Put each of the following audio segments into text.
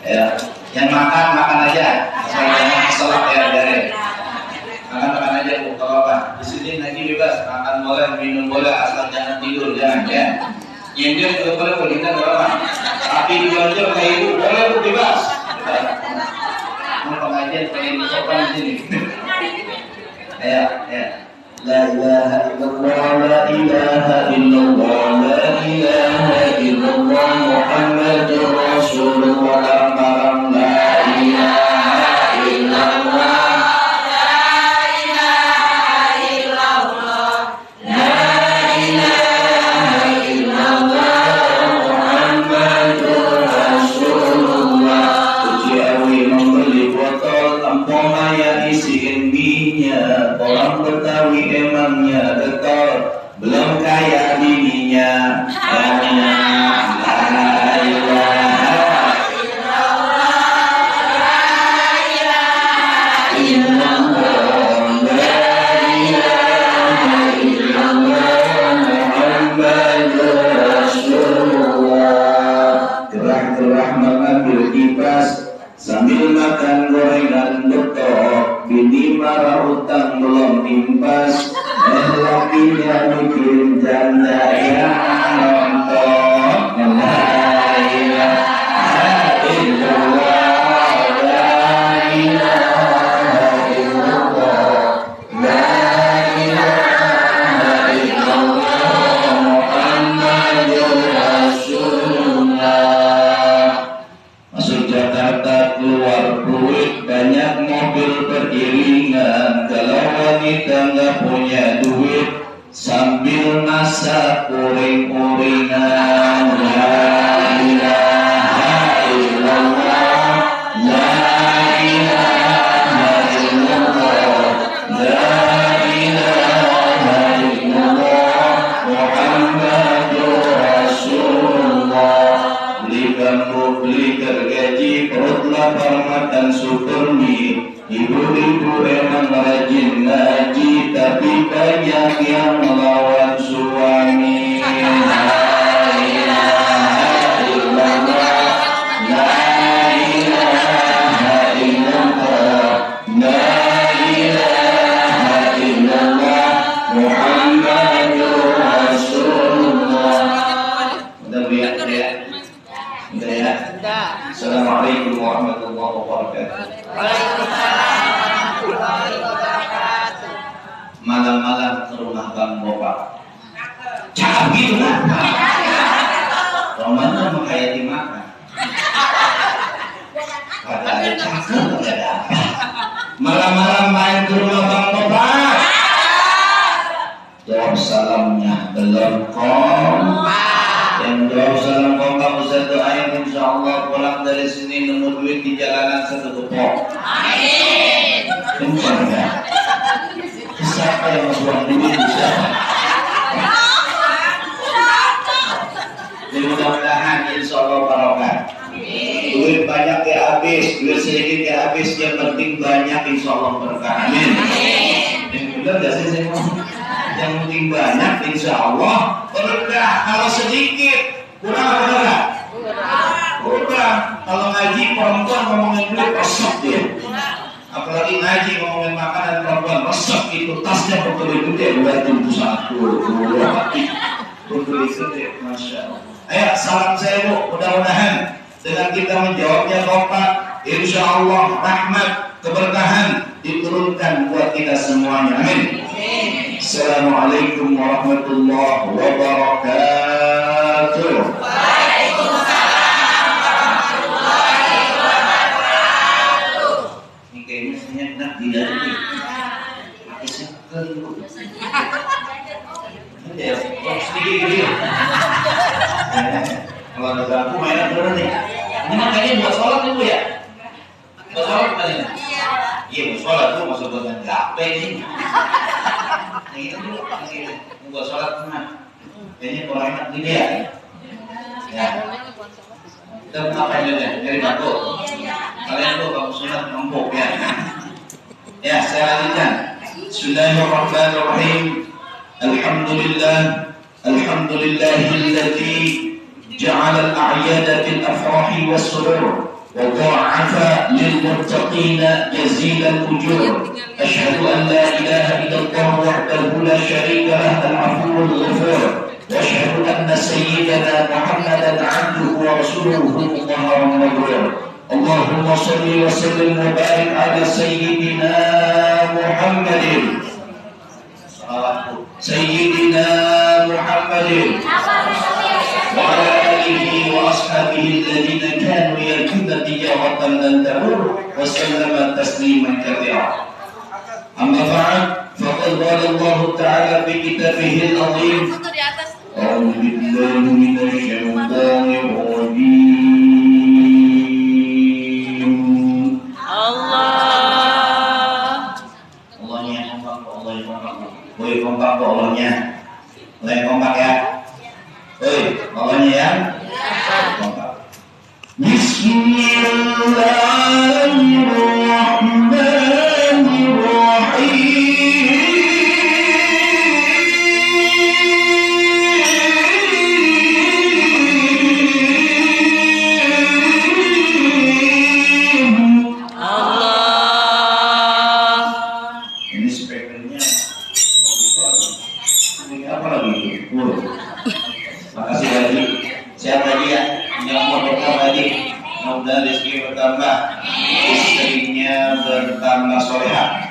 Ya, yang makan aja. Jangan sholat ya dari. Makan aja bu, kalau apa? Di sini ngaji bebas, makan boleh, minum boleh, asal jangan tidur, jangan ya. Nyender juga boleh, kita nggak apa. Tapi di belajar kayak itu boleh bu, bebas. Mau pengajian pengen sopan di sini. Ya. La ilaha illallah, la ilaha illallah, la ilaha illallah, Muhammadur Rasulullah, la ilaha illallah. Orang Betawi emangnya getol, belum kaya bininya. Gerah-gerah mengambil kipas sambil makan gorengan betok. Bini marah utang belum impas, lakinya mikirin janda yang nonton. La ilaha illallah, la ilaha illallah, la ilaha illallah, Muhammadur Rasulullah. Masuk Jakarta keluar duit, banyak mobil beriringan. Kalau wanita nggak punya duit, sambil masak uring-uringan. La ilaha illallah, la ilaha illallah, la ilaha illallah, Muhammadur Rasulullah. Beli bambu, beli gergaji, perut lapar makan syukur mie. Ibu-ibu emang rajin ngaji, tapi banyak yang melawan suami. La ilaha illallah, la ilaha illallah, la ilaha illallah, Muhammadur Rasulullah. Udah lihat ya. Assalamualaikum warahmatullahi wabarakatuh. Malam-malam ke rumah Bang Bopak. Cakap gitu kan? Romana menghayati makan. Kagak ada cakap, kagak ada apa. Malam-malam main ke rumah Bang Bopak. Jawab salamnya belum kok. Yang jawab salam kompak Ustaz doain insyaallah pulang dari sini nemu duit di jalanan satu gepok. Amin. Kencang ya. Siapa yang membuang duit bisa? Jadi mudah-mudahan insyaallah barokah. Duit banyak ya habis, duit sedikit ya habis, yang penting banyak insyaallah berkah. Amin. Yang benar gak sih saya ngomong? Yang penting banyak insyaallah berkah. Kalau sedikit kurang apa enggak? Kurang. Kalau ngaji perempuan ngomongin duit resep dia. Apalagi ngaji ngomongin makanan perempuan resep itu tasnya betul gede, berarti satu, dua, betul gede, masya Allah. Ayo salam saya bu, mudah-mudahan dengan kita menjawabnya kompak, insya Allah rahmat keberkahan diturunkan buat kita semuanya. Amin. Assalamualaikum warahmatullahi wabarakatuh. Waalaikumsalam warahmatullahi wabarakatuh. Ini kayaknya saya enak tidak ini. Pakai sekel bu. Ya, sedikit gitu. Kalau ada ganggu mainan dulu nih. Ini makanya buat sholat nih bu ya. Buat sholat kan ini? Iya buat sholat tuh masuk buat gape nih. Yang itu dulu, yang itu buat sholat mana? Kayaknya kurang enak gini ya. Ya. Kita ngapain dulu ya? Dari batu. Kalian tuh kalau sholat empuk ya. Ya, saya lanjutkan. Bismillahirrahmanirrahim. Alhamdulillah. Alhamdulillahilladzi ja'ala al-a'yada fil afrahi was surur وضاعف للمتقين جزيل الأجور. أشهد أن لا إله إلا الله وحده لا شريك له العفو الغفور، وأشهد أن سيدنا محمدا عبده ورسوله المطهر المبرور. اللهم صل وسلم وبارك على سيدنا محمد سيدنا محمد وعلى آله وأصحابه الذين كانوا يرجون تجارة لن تبور وسلم تسليما كثيرا. أما بعد فقد قال الله تعالى في كتابه العظيم: أعوذ بالله من الشيطان الرجيم. Allahnya kompak, Allah kompak. Woi kompak kok Allahnya. Mulai kompak ya. Woi, Allahnya ya. Kompak. Bismillahirrahmanirrahim. Makasih lagi. Siapa lagi ya? Yang mau bertambah lagi? Mudah rezeki bertambah, istrinya bertambah solehah.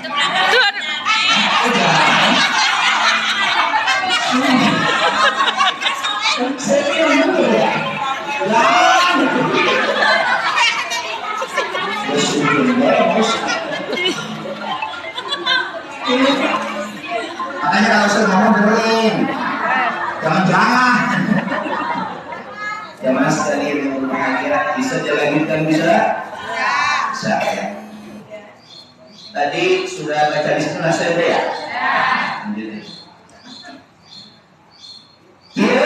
Makanya kalau saya ngomong dengerin, jangan. Jamaah sekalian yang berbahagia, bisa dilanjutkan bisa? Bisa ya. Tadi sudah baca bismillah ya? Ya.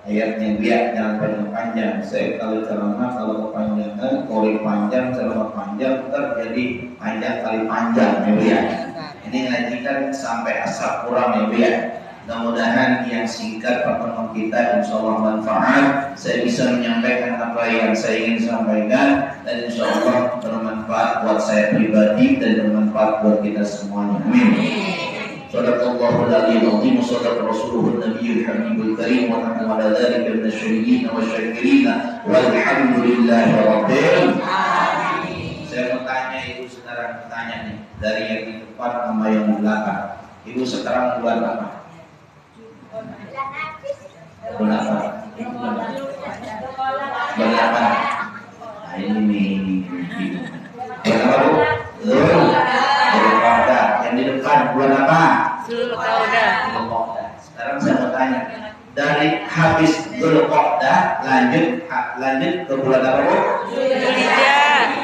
Ayatnya biar jangan panjang. Saya kalau ceramah kalau kepanjangan, kori panjang, ceramah panjang, terjadi panjang kali panjang ya biar. Ini ngaji kan sampai asar kurang ya biar. Mudah-mudahan yang singkat pertemuan kita insya Allah manfaat. Saya bisa menyampaikan apa yang saya ingin sampaikan dan insya Allah bermanfaat buat saya pribadi dan bermanfaat buat kita semuanya. Amin. Sadaqallahul aliyyul azim, sadaqa rasuluhun nabiyul habibul karim, wa nahnu ala dzalika minasyahidin wa syakirin walhamdulillahi rabbil alamin. Saya mau tanya ibu sekarang, bertanya nih dari yang di depan sama yang di belakang. Ibu sekarang bulan apa? Bulan apa? Bulan apa? Nah, ini. Bulan apa bu? Zulqa'dah. Yang di depan bulan apa? Zulqa'dah. Sekarang saya mau tanya, dari habis Zulqa'dah lanjut ke bulan apa bu? Zulhijjah.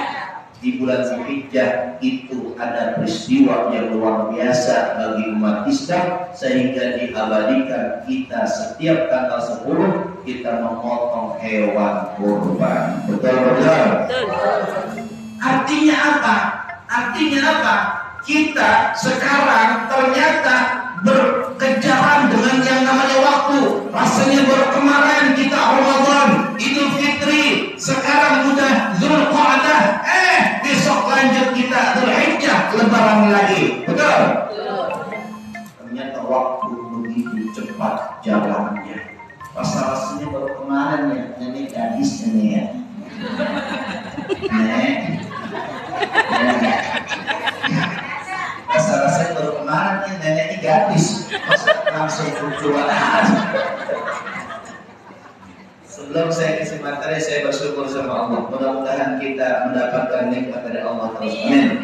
Di bulan Zulhijjah itu ada peristiwa yang luar biasa bagi umat Islam sehingga diabadikan kita setiap tanggal 10 kita memotong hewan kurban. Betul. Artinya apa? Kita sekarang ternyata berkejaran dengan yang namanya waktu. Rasanya baru kemarin kita Ramadan, Idul Fitri, sekarang udah Zulqa'dah, besok lanjut kita Zulhijjah, lebaran lagi. Betul? Ternyata waktu begitu cepat jalannya. Rasanya baru kemarin ya, ini gadis ini ya. Rasanya baru kemarin ya, nenek ini gadis. Langsung berjualan. Sebelum saya kasih materi, saya bersyukur sama Allah. Mudah-mudahan kita mendapatkan nikmat dari Allah terus. Amin.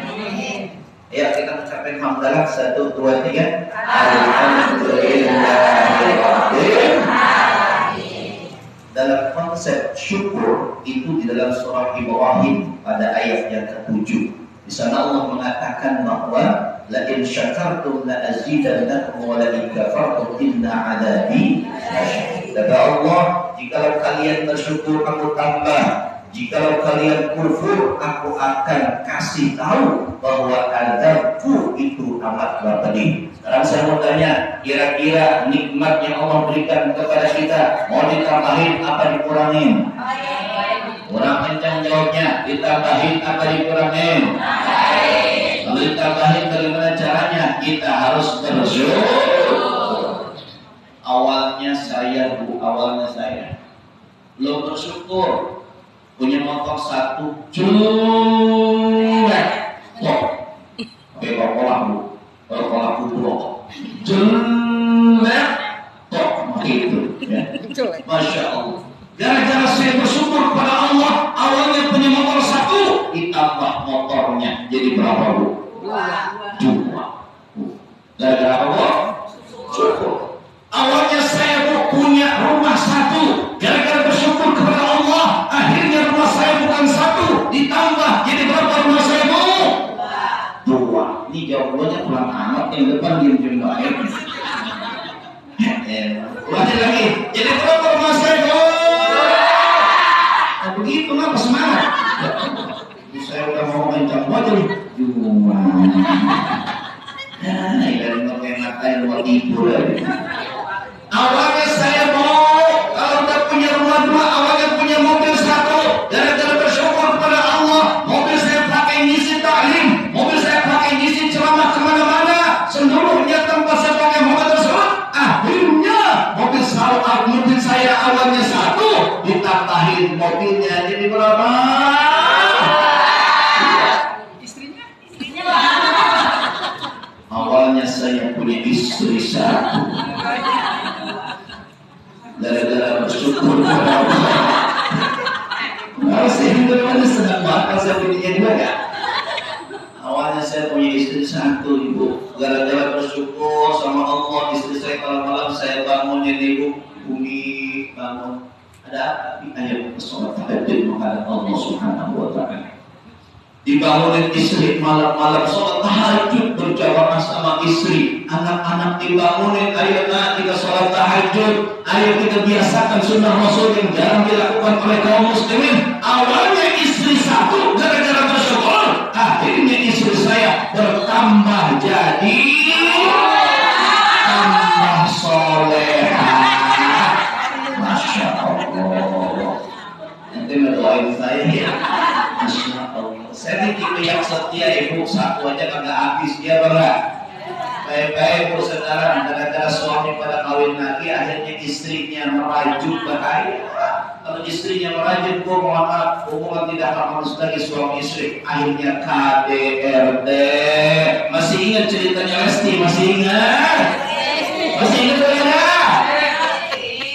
Ya, kita mengucapkan hamdalah 1, 2, 3. Alhamdulillahirobbilalamin. Dalam konsep syukur itu di dalam surah Ibrahim pada ayat yang ke-7. Di sana Allah mengatakan bahwa la in syakartum la azidannakum wa la in kafartum inna 'adzabi lasyadid. Kata Allah, jikalau kalian bersyukur aku tambah, jikalau kalian kufur aku akan kasih tahu bahwa azabku itu amat pedih. Sekarang saya mau tanya, kira-kira nikmat yang Allah berikan kepada kita mau ditambahin apa dikurangin? Kurang kencang jawabnya, ditambahin apa dikurangin? Kalau ditambahin bagaimana caranya? Kita harus bersyukur. Awalnya saya belum bersyukur, punya motor satu, jelek, pakai kolak dulu, jelek, gitu, ya. Masya Allah. Gara-gara saya bersyukur kepada Allah, awalnya punya motor satu, ditambah motornya jadi berapa bu? Dua. Gara-gara Allah syukur. Awalnya saya punya rumah satu, gara-gara bersyukur kepada Allah, akhirnya rumah saya bukan satu, ditambah jadi berapa rumah saya bu? Dua. Ini jawabannya pulang amat yang depan diem baik. Ulangi lagi. Jadi berapa rumah saya bu? Begitu mah semangat. Saya udah mau mencang baju cuma dan pakai mata yang mau tidur. Awalnya saya mau kalau udah punya rumah dua, awalnya punya mobil satu, gara-gara bersyukur kepada Allah, mobil saya pakai ngisi taklim, mobil saya pakai ngisi ceramah kemana-mana, seluruhnya tempat saya pakai mobil tersebut. Akhirnya mobil saya awalnya satu, ditambahin mobilnya jadi berapa? Istrinya. Awalnya saya punya istri satu, gara-gara bersyukur kepada Allah. Harus ini sedang bakal saya punya dua ya. Awalnya saya punya istri satu ibu, gara-gara bersyukur sama Allah, istri saya kalau malam saya bangunin ibu, bumi bangun, ada apa? Ayo sholat tahajud menghadap Allah Subhanahu wa Ta'ala. Dibangunin istri malam-malam sholat tahajud berjamaah sama istri, anak-anak dibangunin, ayo nak kita sholat tahajud, ayo kita biasakan sunnah Rasul yang jarang dilakukan oleh kaum muslimin. Awalnya istri satu, gara-gara bersyukur, akhirnya istri saya bertambah jadi tambah soleha. Masya Allah. Nanti mendoain saya ya. Masya Allah. Saya ini tipe yang setia ibu, satu aja kagak habis dia berat. Baik-baik bu sekarang, gara-gara suami pada kawin lagi, akhirnya istrinya merajuk bahaya. Kalau istrinya merajuk, bu mohon maaf, hubungan tidak harmonis lagi suami istri. Akhirnya KDRT. Masih ingat ceritanya Lesti? Masih ingat? Masih ingat bagaimana?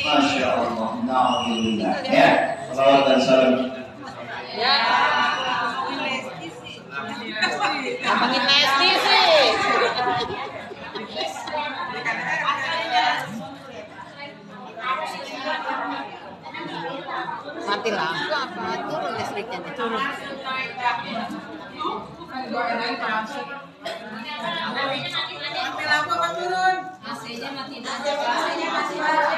Masya Allah. Alhamdulillah. Ya, salawat dan salam. Ya. Makin Lesti sih. Mati lampu apa turun listriknya nih? Turun. Mati lampu apa turun? AC-nya mati aja. AC-nya masih ada.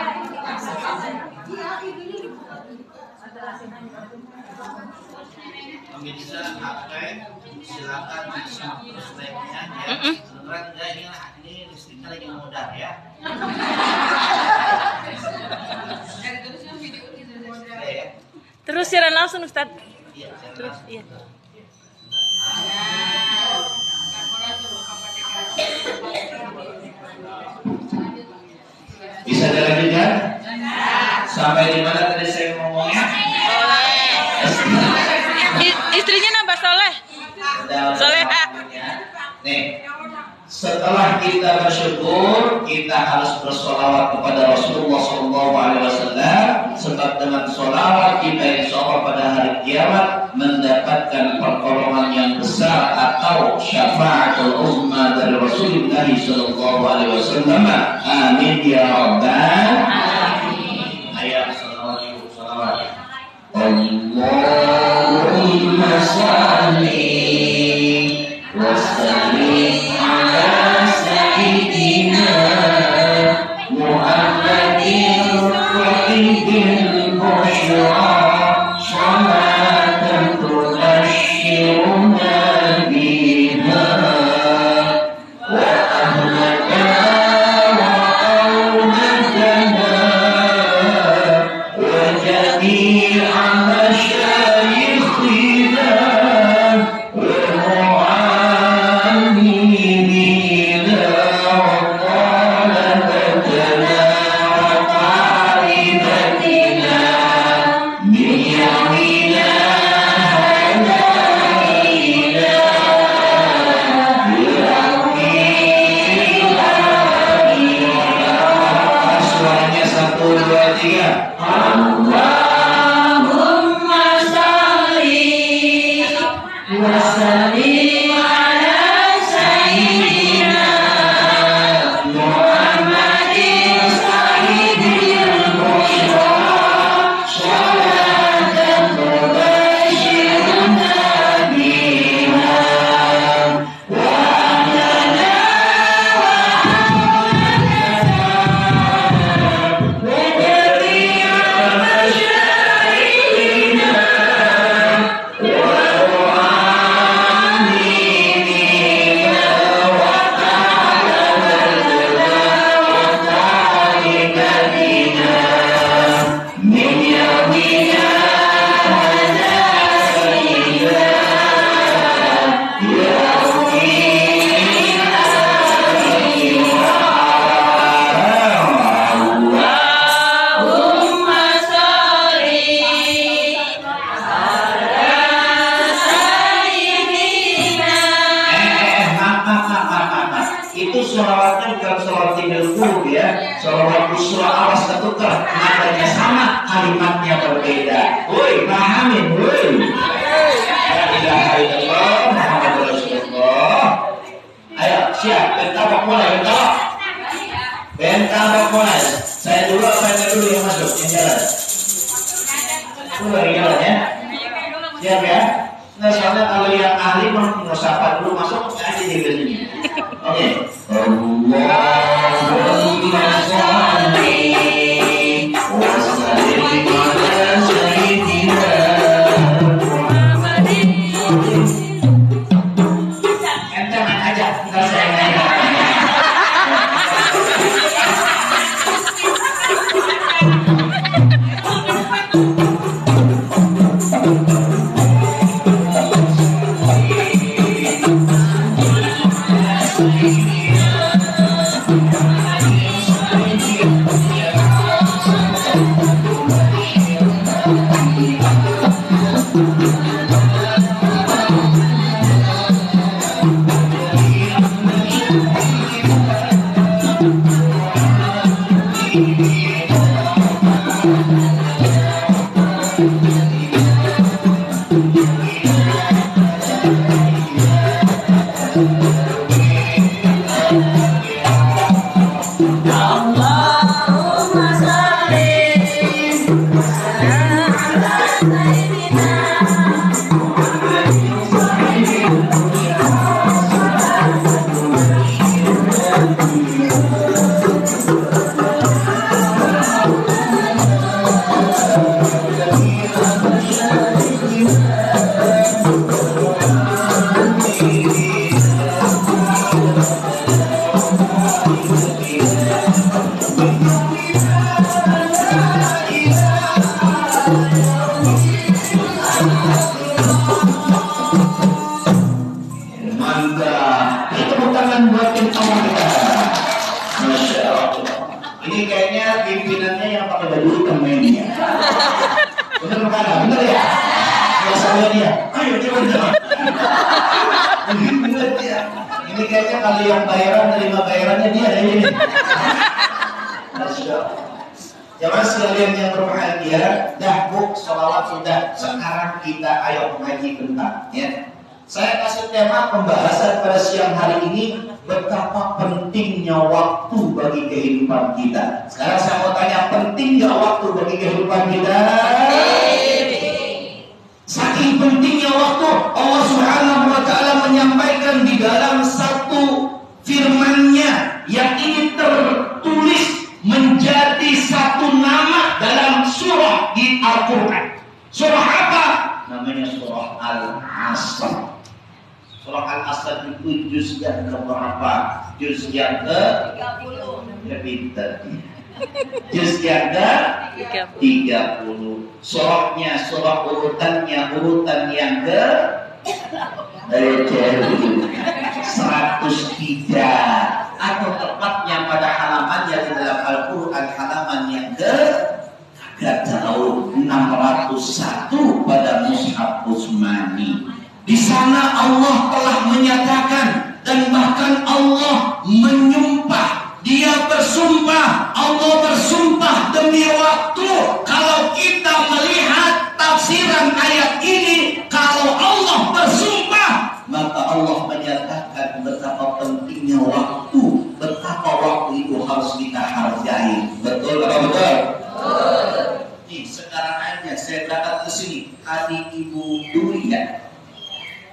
Pemirsa pakai silakan disimak slide-nya ya. Sebenarnya ini listriknya lagi mudah ya. Terus siaran langsung Ustaz. Iya, terus iya. Bisa dilanjutkan? Sampai di mana tadi saya ngomongnya? Istrinya nambah soleh. Soleha. Nih, setelah kita bersyukur, kita harus bersolawat kepada Rasulullah SAW. Sebab dengan solawat kita insya Allah pada hari kiamat mendapatkan pertolongan yang besar atau syafaatul uzma dari Rasulullah SAW. Amin ya rabbal alamin. Ayat salawat. Allahumma salli Itu sholawatnya bukan sholawat tinggal qulub ya. Sholawat surah awas ketukar, nadanya sama, kalimatnya berbeda. Woi, pahamin, woi. La ilaha illallah Muhammadur Rasulullah. Ayo, siap, bentar mulai, bentar mulai. Saya dulu yang masuk, yang jalan. Yang jalan ya. Siap ya. Nah, soalnya kalau yang ahli mau sapa dulu masuk aja di sini. Oke. Allahumma shalli wa sallim ala sayyidina Muhammadin. Ente main aja, entar saya nanya. Ini kayaknya kalau yang bayaran terima bayarannya dia ada ini. Masya Allah. Jamaah sekalian yang berbahagia, dah bu, sholawat sudah. Sekarang kita ayo mengaji bentar, ya. Saya kasih tema pembahasan pada siang hari ini betapa pentingnya waktu bagi kehidupan kita. Sekarang saya mau tanya, pentingnya waktu bagi kehidupan kita? Saking pentingnya waktu, Allah Subhanahu wa Ta'ala menyampaikan di dalam satu firman-Nya yang ini tertulis menjadi satu nama dalam surah di Al-Quran. Surah apa? Namanya surah Al-Asr. Surah Al-Asr itu juz yang keberapa? Juz yang ke-30. Lebih tadi. Juz yang ke-30. Surahnya, surah urutan yang ke 103 atau tepatnya pada halaman yang di dalam Al-Quran halaman yang ke 601 pada Mushaf Utsmani. Di sana Allah telah menyatakan dan bahkan Allah menyumpah. Dia bersumpah, Allah bersumpah demi waktu. Kalau kita melihat tafsiran ayat ini, kalau Allah bersumpah, maka Allah menyatakan betapa pentingnya waktu, betapa waktu itu harus kita hargai. Betul atau betul? Betul. Nih, sekarang aja saya datang ke sini, adik ibu Dwi ya.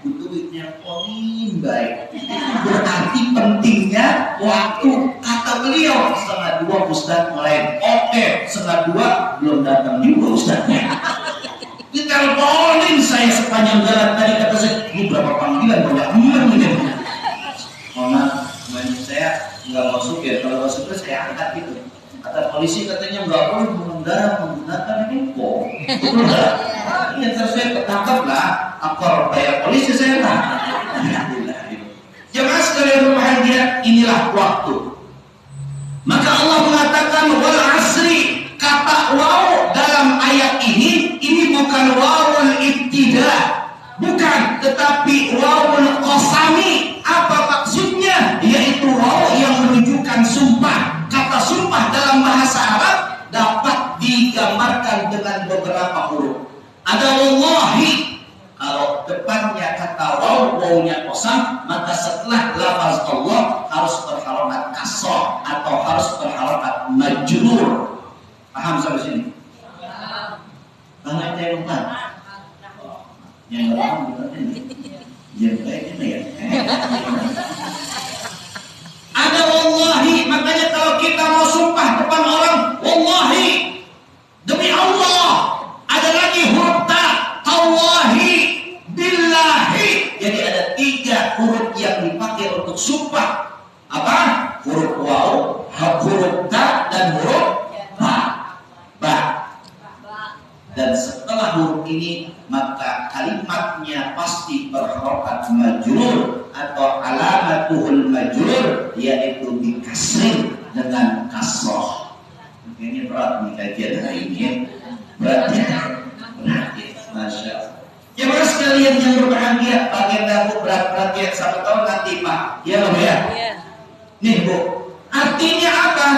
Duitnya paling baik. Berarti pentingnya waktu. Kata beliau 1:30 Ustaz mulai. Oke, 1:30 belum datang juga Ustaznya. Diteleponin saya sepanjang jalan tadi, kata saya, ini berapa panggilan banyak ini. Mama, saya nggak masuk ya. Kalau masuk saya angkat gitu. Kata polisi katanya nggak boleh mengendara menggunakan handphone. Betul nggak? Ini terus saya ketangkap lah. Akor bayar polisi saya lah. Jemaah sekalian berbahagia, inilah waktu. Maka Allah mengatakan wal asri. Kata waw dalam ayat ini bukan wawul ibtida, bukan, tetapi wawul qasami. Apa maksudnya? Yaitu waw mengucapkan sumpah. Kata sumpah dalam bahasa Arab dapat digambarkan dengan beberapa huruf. Ada wallahi, kalau depannya kata waw, wawnya kosong, maka setelah lafaz Allah harus berharokat kasroh atau harus berharokat majrur. Paham sampai sini? Banyak yang lupa. Yang nggak paham gimana ini? Yang baik ini ya. Ada wallahi, makanya kalau kita mau sumpah depan orang, wallahi, demi Allah. Ada lagi huruf ta, tawahi, billahi. Jadi ada 3 huruf yang dipakai untuk sumpah. Apa? Huruf waw, huruf ta, dan huruf ba. Ba. Dan setelah huruf ini, maka kalimatnya pasti berharokat majrur atau alamatuhul majrur, yaitu dikasih dengan kasroh. Ini berat nih kajian hari ini. Berat ya? Berat ya, Masya Allah. Ya para sekalian yang berbahagia, bagian aku berat-berat ya, siapa tahu nanti Pak. Ya Pak ya? Nih Bu, artinya apa?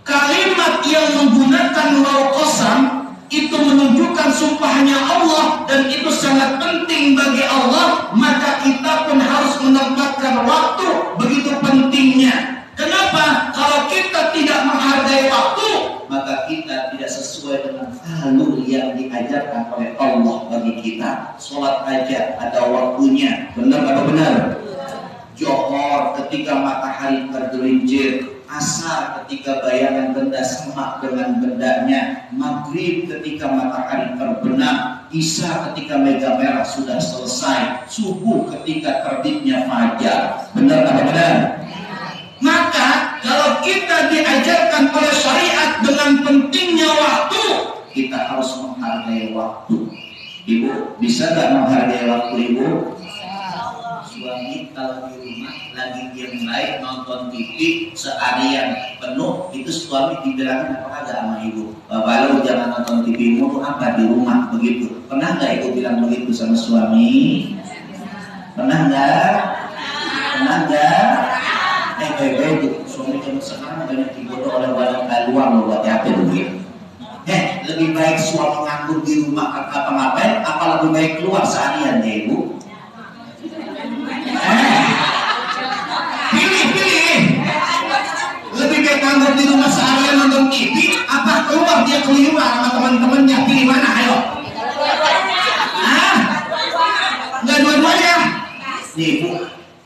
Kalimat yang menggunakan waw qasam itu menunjukkan sumpahnya Allah, dan itu sangat penting bagi Allah, maka kita pun harus menempatkan waktu begitu pentingnya. Kenapa? Kalau kita tidak menghargai waktu, maka kita tidak sesuai dengan alur yang diajarkan oleh Allah bagi kita. Sholat aja ada waktunya, benar atau benar? Johor ketika matahari tergelincir, asar ketika bayangan benda sama dengan bendanya, maghrib ketika matahari terbenam, isya ketika mega merah sudah selesai, subuh ketika terbitnya fajar. Benar atau benar? Maka kalau kita diajarkan oleh syariat dengan pentingnya waktu, kita harus menghargai waktu. Ibu, bisa nggak menghargai waktu Ibu? Suami kalau di rumah lagi diam baik nonton TV seharian penuh, itu suami dibilangin apa kagak sama Ibu? Bapak lu jangan nonton TV mulu, apa di rumah begitu. Pernah nggak Ibu bilang begitu sama suami? Pernah nggak? Pernah nggak? Baik-baik, suami zaman sekarang banyak dibodoh oleh wanita luar loh, buat apa begitu? Lebih baik suami nganggur di rumah apa ngapain, apa lebih baik keluar seharian ya Ibu? Pilih. Lebih baik nganggur di rumah seharian nonton TV, apa keluar dia keluyuran sama teman-temannya? Pilih mana? Ayo. Nggak dua-duanya. Nih Bu,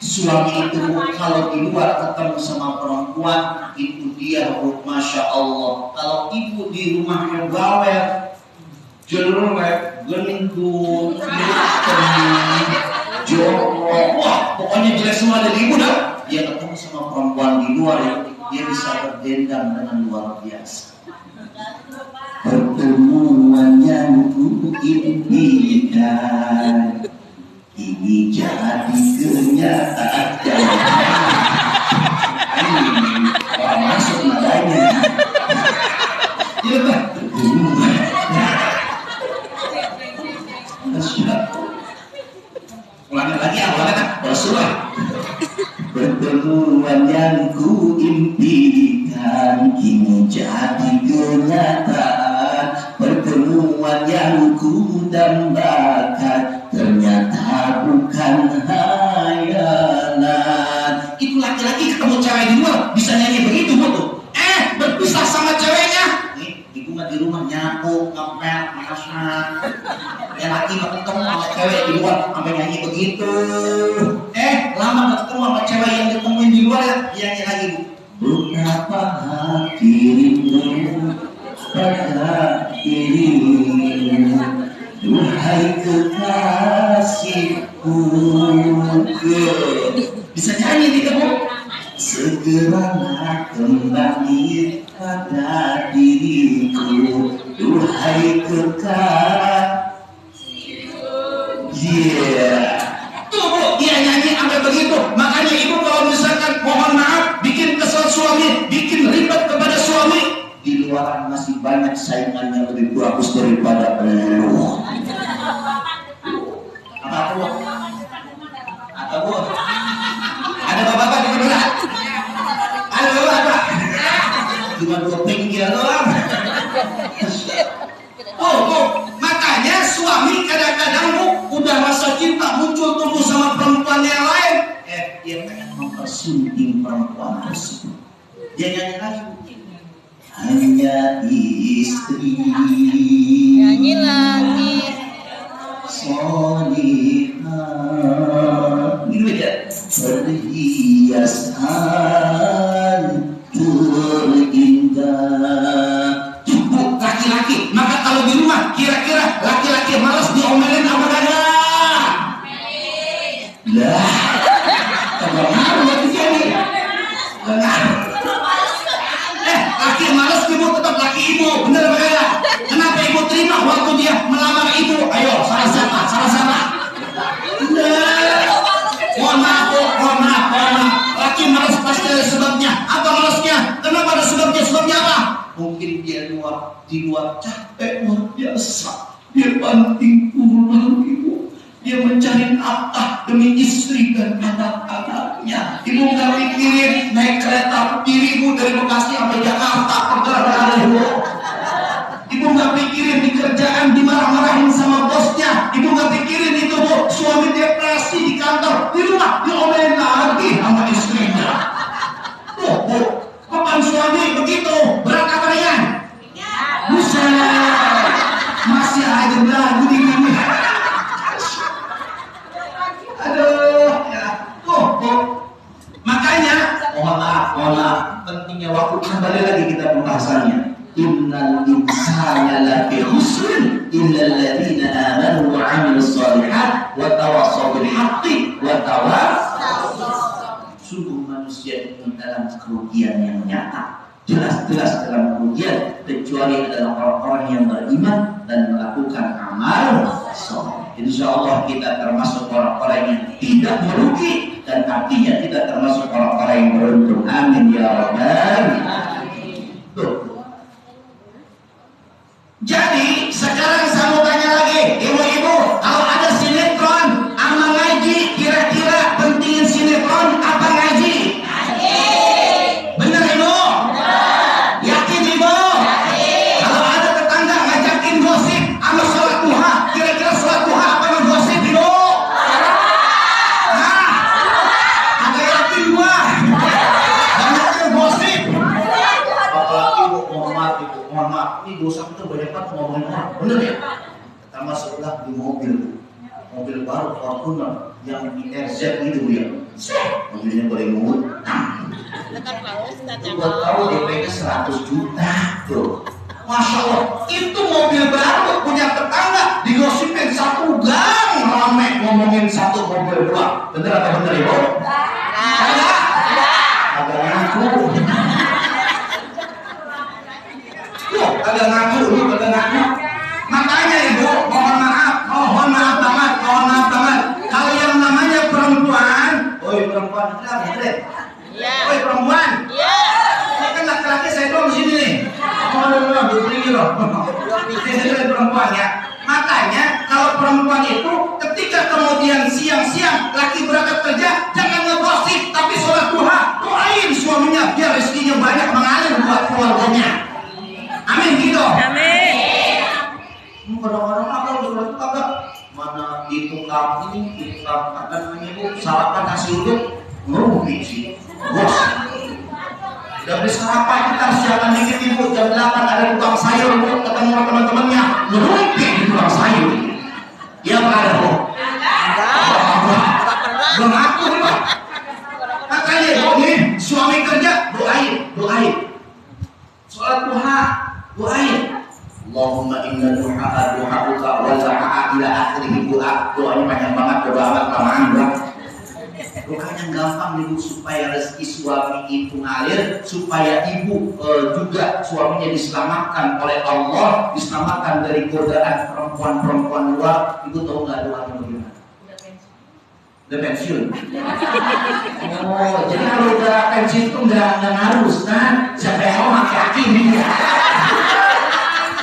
suami itu kalau di luar ketemu sama perempuan itu dia Masya Allah. Kalau ibu di rumahnya bawel, jelek, gendut, jorok, wah pokoknya jelek semua dari ibu dah. Dia ketemu sama perempuan di luar ya, dia bisa berdendam dengan luar biasa. Pertemuan yang ku impikan ini jadi kenyataan. Orang masuk nadanya. Ya Pak. Ulangi lagi awalnya kan Rasulullah. Pertemuan yang ku impikan kini jadi kenyataan. Pertemuan yang ku dambakan ternyata bukan hayalan. Itu laki-laki ketemu cewek di luar bisa nyanyi begitu betul. Berpisah sama ceweknya. Nih, ibu mah di rumah nyapu, ngepel, masak. Yang laki mah ketemu sama cewek di luar sampai nyanyi begitu. Lama gak ketemu sama cewek yang ditemuin di luar ya nyanyi lagi. Betapa hati rindu pada dirimu, duhai kekasihku. Bisa nyanyi nih kamu. Segeralah kembali pada diriku, duhai kekasihku. Tuh Bu, dia nyanyi sampai begitu. Makanya ibu kalau misalkan mohon maaf bikin kesal suami, bikin ribet kepada suami, di luar masih banyak saingan yang lebih bagus daripada lu. Apa Bu? Ada bapak-bapak di mana? Ada bapak cuma 2 pinggir doang. Oh, makanya suami kadang-kadang udah rasa cinta muncul tumbuh sama perempuan yang lain. Dia pengen mempersunting perempuan tersebut. Dia nyanyi lagi. Hanya istri. Nyanyi lagi. Solihah. Gitu aja. Perhiasan terindah. Cukup laki-laki. Maka kalau di rumah kira-kira laki-laki malas diomelin apa kagak? Lah, kagak ngaruh lagi jadi. Laki malas ibu tetap laki ibu, bener apa kagak? Kenapa ibu terima waktu dia melamar ibu? Ayo, salah-salah. Mohon maaf. Laki malas pasti ada sebabnya. Apa malasnya? Kenapa ada sebabnya? Sebabnya apa? Mungkin dia di luar capek luar biasa. Dia banting tulang ibu. Dia mencari nafkah demi istri dan anak-anaknya. Ibu nggak mikirin naik kereta dirimu dari Bekasi sampai Jakarta perjalanan ibu. Ibu nggak pikirin di kerjaan dimarah-marahin sama bosnya. Ibu nggak pikirin itu bu. Suami depresi di kantor, di rumah diomelin lagi sama istrinya. Bu, kapan suami begitu? Berat apa ringan? Buset, masih aja belagu di sini. Aduh, ya. Makanya, mohon maaf. Pentingnya waktu kembali lagi kita pembahasannya. Innal insana lafi khusr illa alladziina aamanu wa 'amilus shalihat wa tawassaw bil haqqi wa tawassaw. Sungguh manusia ini dalam kerugian yang nyata. Jelas-jelas dalam kerugian kecuali adalah orang-orang yang beriman dan melakukan amal saleh. Insyaallah kita termasuk orang-orang yang tidak merugi dan artinya kita termasuk orang-orang yang beruntung. Amin ya rabbal alamin. Jadi sekarang saya mau tanya lagi, ibu-ibu, kalau ada sinetron sama ngaji, kira-kira pentingin sinetron apa ngaji? Bener ibu? Yakin ibu? Kalau ada tetangga ngajakin gosip sama sholat duha, kira-kira sholat duha apa ngegosip ibu? Agak yakin gua. Banyaknya gosip. Apalagi ibu, mohon maaf, ini dosa kita banyak banget ngomongin orang, bener ya? Pertama setelah di mobil baru Fortuner yang RZ itu ya, mobilnya boleh ngutang. Buat tahu DP-nya 100 juta tuh. Masya Allah, itu mobil baru punya tetangga digosipin satu gang rame ngomongin satu mobil doang. Bener apa bener ibu? Agak ngaku. Agak ngaku. Makanya ibu, mohon maaf banget. Kalau yang namanya perempuan, kenapa? Oi perempuan. Iya. Ini kan laki-laki saya doang di sini nih. Begini loh. Ini perempuan ya. Makanya kalau perempuan itu ketika kemudian siang-siang laki berangkat kerja, jangan ngegosip tapi sholat duha, doain suaminya biar rezekinya banyak mengalir buat keluarganya. Amin gitu. Amin. Kadang-kadang apa sholat duha kagak? Mana di tukang apa namanya bu? Sarapan nasi uduk ngerugi sih. Bos. Udah beli sarapan kita harus jalan dikit ibu. Jam 8 ada tukang sayur bu, ketemu sama teman-temannya ngerugi di tukang sayur. Iya pak ada bu? Belum aku pak. Makanya nih suami kerja doain. Sholat duha doain. Allahumma inna du'a'uka wa zaha'a ila akhirih doanya banyak banget, doa amat kelamaan bang. Doanya gampang ibu supaya rezeki suami ibu ngalir, supaya ibu juga suaminya diselamatkan oleh Allah, diselamatkan dari godaan perempuan-perempuan luar. Ibu tahu nggak doanya bagaimana? Udah pensiun. Oh, jadi kalau udah pensiun itu nggak ngaruh, kan? Siapa yang mau laki-laki ini?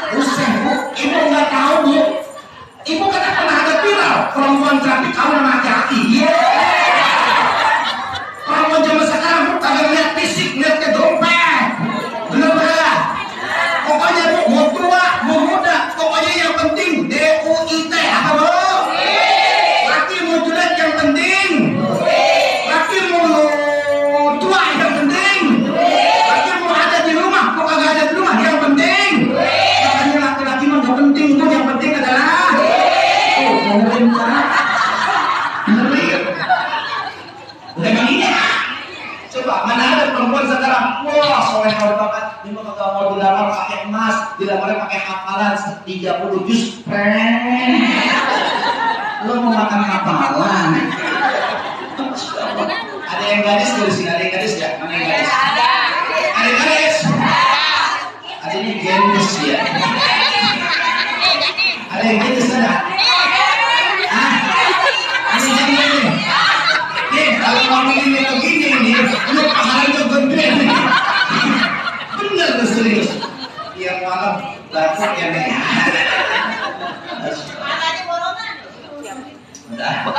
Usah bu, ibu nggak tahu bu. Ibu kan pernah ada viral perempuan cantik kawin sama laki-laki. Perempuan zaman sekarang bu kagak lihat fisik, lihat ke dompet. Bener bener. coba, mana ada perempuan sekarang, wah soleh banget, dia mau kagak mau dilamar pakai emas, dilamarnya pakai hafalan 30 juz, lo mau makan hafalan? Ada yang gadis dari sini, ada yang gadis ya? Mana yang gadis? Ada yang gadis? Ada yang gendis ya? Ada yang gendis ada? Hah? Ini yang ini. Nih, kalau mau ini begini nih, lu pahalanya gede nih. Bener tuh serius. Yang malam dapet ya nih. Matanya bolongan. Udah.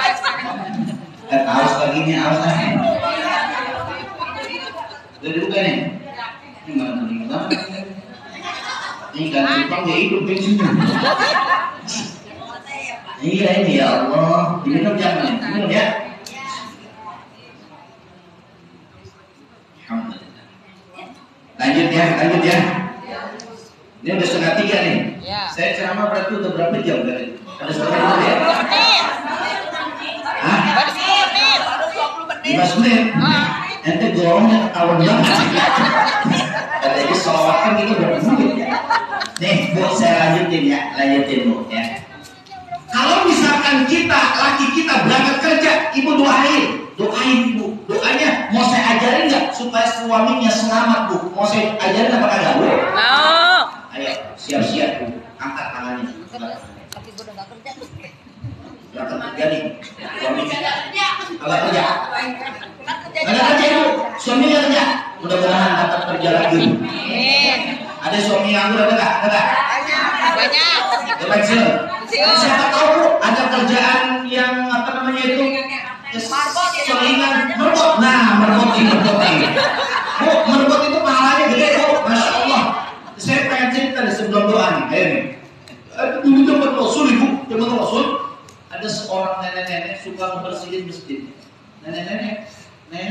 Haus lagi nih, haus lagi. Udah dibuka nih. Ini mana nih? Ini kan Jepang ya hidup bensinnya. Iya ini ya Allah. Diminum jangan, minum ya. Lanjut ya. Ini udah 2:30 nih. Ya. Saya ceramah berarti udah berapa jam tadi? Ada 1/2 ya? Hah? 15 menit. Ente gorongnya ketahuan banget. Jadi sholawatkan itu berapa menit? Nih, Bu, saya lanjutin Bu ya. Kalau misalkan laki kita berangkat kerja, ibu doain ibu. Doanya mau saya ajarin nggak supaya suaminya selamat Bu? Mau saya ajarin apa kagak Bu? Mau. Ayo siap-siap Bu, angkat tangannya. Tapi gue udah gak kerja. Berangkat kerja nih, suaminya. Agak kerja. Kerja Ada kerja Bu, suaminya kerja. Mudah-mudahan dapat kerja lagi. Ada suami yang ada nggak? banyak. Dapat sih. Siapa tahu Bu, ada kerjaan yang apa namanya itu? Selingan merbot. Nah, merbot ini. Bu, merbot itu pahalanya gede Bu, Masya Allah. Saya pengen cerita nih sebelum doa nih. Ayo nih. Dulu zaman Rasul Ibu, zaman Rasul ada seorang nenek-nenek suka membersihin masjid. Nenek-nenek. Nggak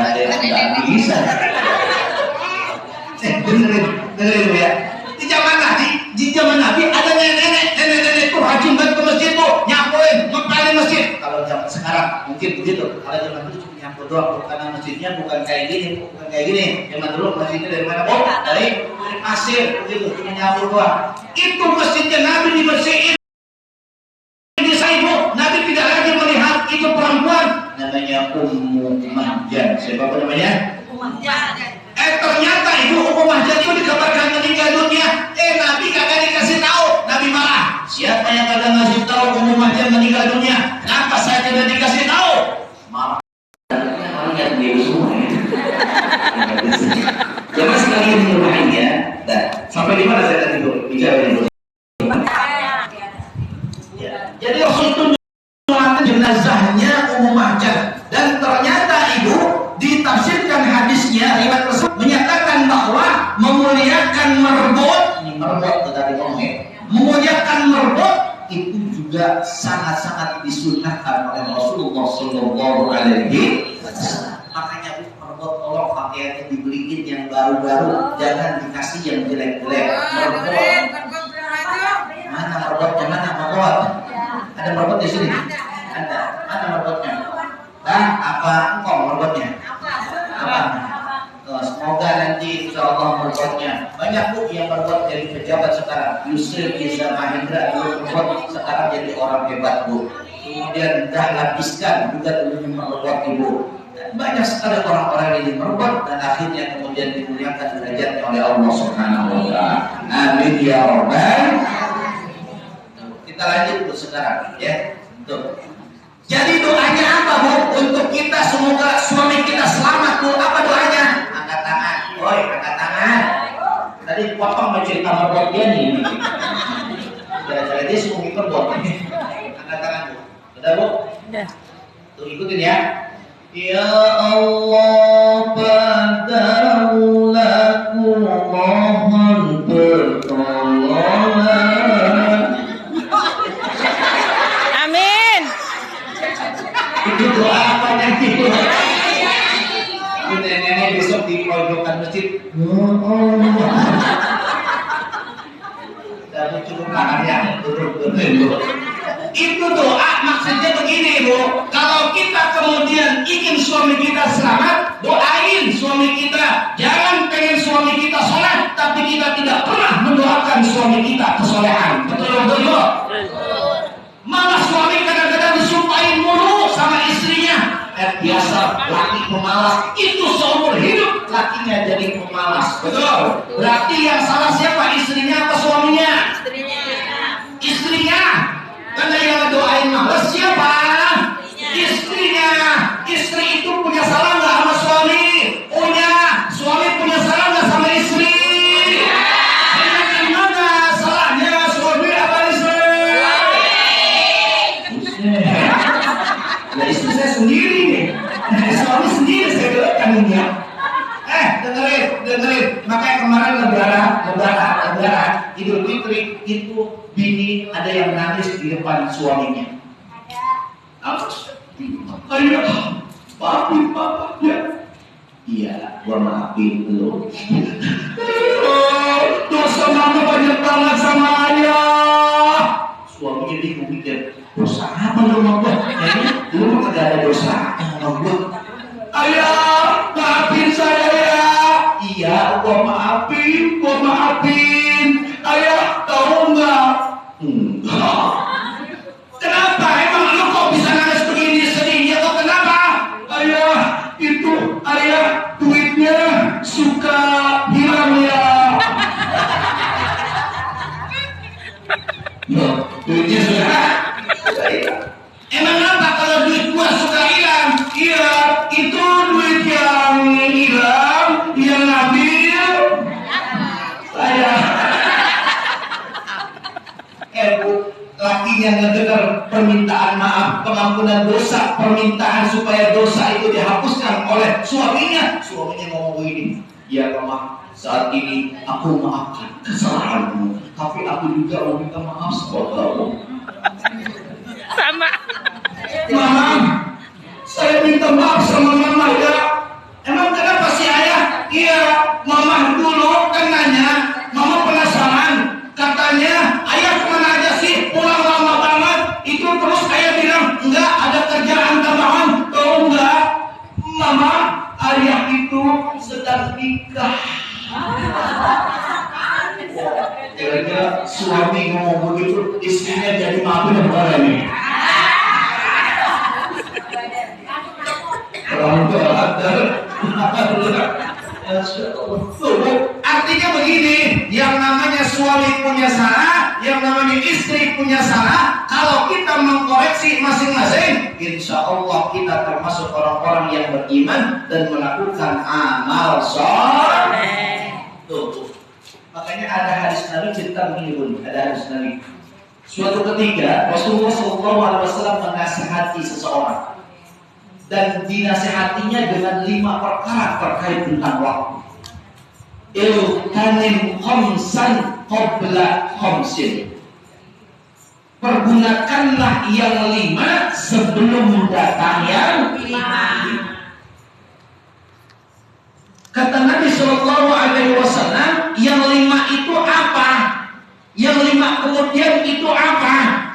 ada yang nggak bisa. Dengerin ya. Di zaman Nabi ada nenek itu rajin banget ke masjid Bu, nyapuin, ngepelin masjid. Kalau zaman sekarang mungkin begitu. Kalau zaman dulu cuma nyapu doang, karena masjidnya bukan kayak gini. Zaman dulu masjidnya dari mana Bu? Dari pasir begitu, cuma nyapu doang. Itu masjidnya Nabi dibersihin. Nabi tidak lagi melihat itu perempuan namanya Ummu Mahjan. Siapa namanya? Ternyata itu Ummu Mahjan itu dikabarkan meninggal dunia. Nabi kagak dikasih tahu. Nabi marah. Siapa yang kagak ngasih tahu Ummu Mahjan meninggal dunia? Kenapa saya tidak dikasih tahu? Marah. Yang dia semua ya. Jangan sekali ini lumayan ya. Nah, sampai di mana saya tadi bicara ini? Jadi Rasul itu jenazahnya Ummu Mahjan, dan ternyata Ibu ditafsirkan hadisnya riwayat tersebut menyatakan bahwa memuliakan merbot itu juga sangat-sangat disunahkan oleh Rasulullah Shallallahu Alaihi Wasallam. Makanya Bu, merbot tolong pakaiannya dibeliin yang baru-baru, jangan dikasih yang jelek-jelek. Mana merbotnya? Mana merbot? Ada merbot di sini? Ada. Mana merbotnya? Apa engkau merbotnya? Apa? Semoga nanti insya Allah merbotnya banyak Bu yang merbot jadi pejabat sekarang. Yusril Iza Mahendra dulu merbot, sekarang jadi orang hebat Bu. Kemudian Dahlan Iskan juga dulunya merbot Ibu. Dan banyak sekali orang-orang yang merbot dan akhirnya kemudian dimuliakan derajatnya oleh Allah Subhanahu Wa Taala. Amin ya Rabbal. Kita lanjut Bu sekarang ya. Tuh. Jadi doanya apa Bu? Untuk kita semoga suami kita selamat Bu. Apa doanya? Angkat tangan. Woi, angkat tangan. Tadi potong mau cerita merbot dia nih. Gara-gara dia suka merbot. Angkat tangan Bu. Udah Bu? Udah. Tuh ikutin ya. Ya Allah, padaulah ku mohon pertolongan. Amin. Itu doa apa nanti? Nenek-nenek besok di pojokan masjid. Dan cukup tangannya, duduk. Itu doa maksudnya begini Bu, kalau kita kemudian ingin suami kita selamat, doain suami kita. Jangan pengen suami kita soleh, tapi kita tidak pernah mendoakan suami kita kesolehan. Betul? Malah suami kadang-kadang disumpahin mulu sama istrinya. Biasa laki pemalas, itu seumur hidup lakinya jadi pemalas. Betul? Berarti yang salah siapa? Istrinya atau suaminya? Istrinya. Karena yang doain malas siapa? Istrinya. Istri itu punya salah nggak sama suami? Punya. Suami punya salah nggak sama istri? Gimana salahnya suami apa istri? Ya istri saya sendiri nih. Suami sendiri saya doakan ini. Dengerin. Makanya kemarin lebaran Idul Fitri itu bini ada yang nangis di depan suaminya. Ayo, maafin papa ya. Iya, gua maafin lu. Dosa mama banyak banget sama ayah. Suaminya bingung mikir, dosa apa lu sama gua? Kayaknya lu mah gak ada dosa sama gua. Ayah, maafin saya ya. Iya, gua maafin. Ayah, tahu nggak? Enggak. Kenapa? Emang lu kok bisa nangis begini sedihnya? Kok kenapa? Ayah, duitnya suka hilang ya. Duitnya suka hilang. Emang apa kalau duit gua suka hilang? Iya, itu duit yang hilang, yang ngambil saya. Bu, lakinya ngedengar permintaan maaf, pengampunan dosa, permintaan supaya dosa itu dihapuskan oleh suaminya. Suaminya ngomong begini, ya mama, saat ini aku maafkan kesalahanmu, tapi aku juga mau minta maaf sama kamu. Mama, saya minta maaf sama mama ya. Emang kenapa sih ayah? Iya, mama dulu kan nanya, mama penasaran. Katanya, ayah kemana aja sih? Pulang lama banget. Itu terus ayah bilang, enggak ada kerjaan tambahan. Tahu enggak? Mama, ayah itu sedang nikah. Kira-kira suami ngomong begitu, istrinya jadi maafin apa ini? Artinya begini, yang namanya suami punya salah, yang namanya istri punya salah. Kalau kita mengkoreksi masing-masing, insya Allah kita termasuk orang-orang yang beriman dan melakukan amal soleh. Tuh, makanya ada hadis Nabi cerita begini pun, ada hadis Nabi. Suatu ketika Rasulullah SAW menasihati seseorang. Dan dinasihatinya dengan 5 perkara terkait tentang waktu. Iltanim khamsan qabla khamsin. Pergunakanlah yang 5 sebelum datang yang 5. Kata Nabi SAW, yang 5 itu apa? Yang 5 kemudian itu apa?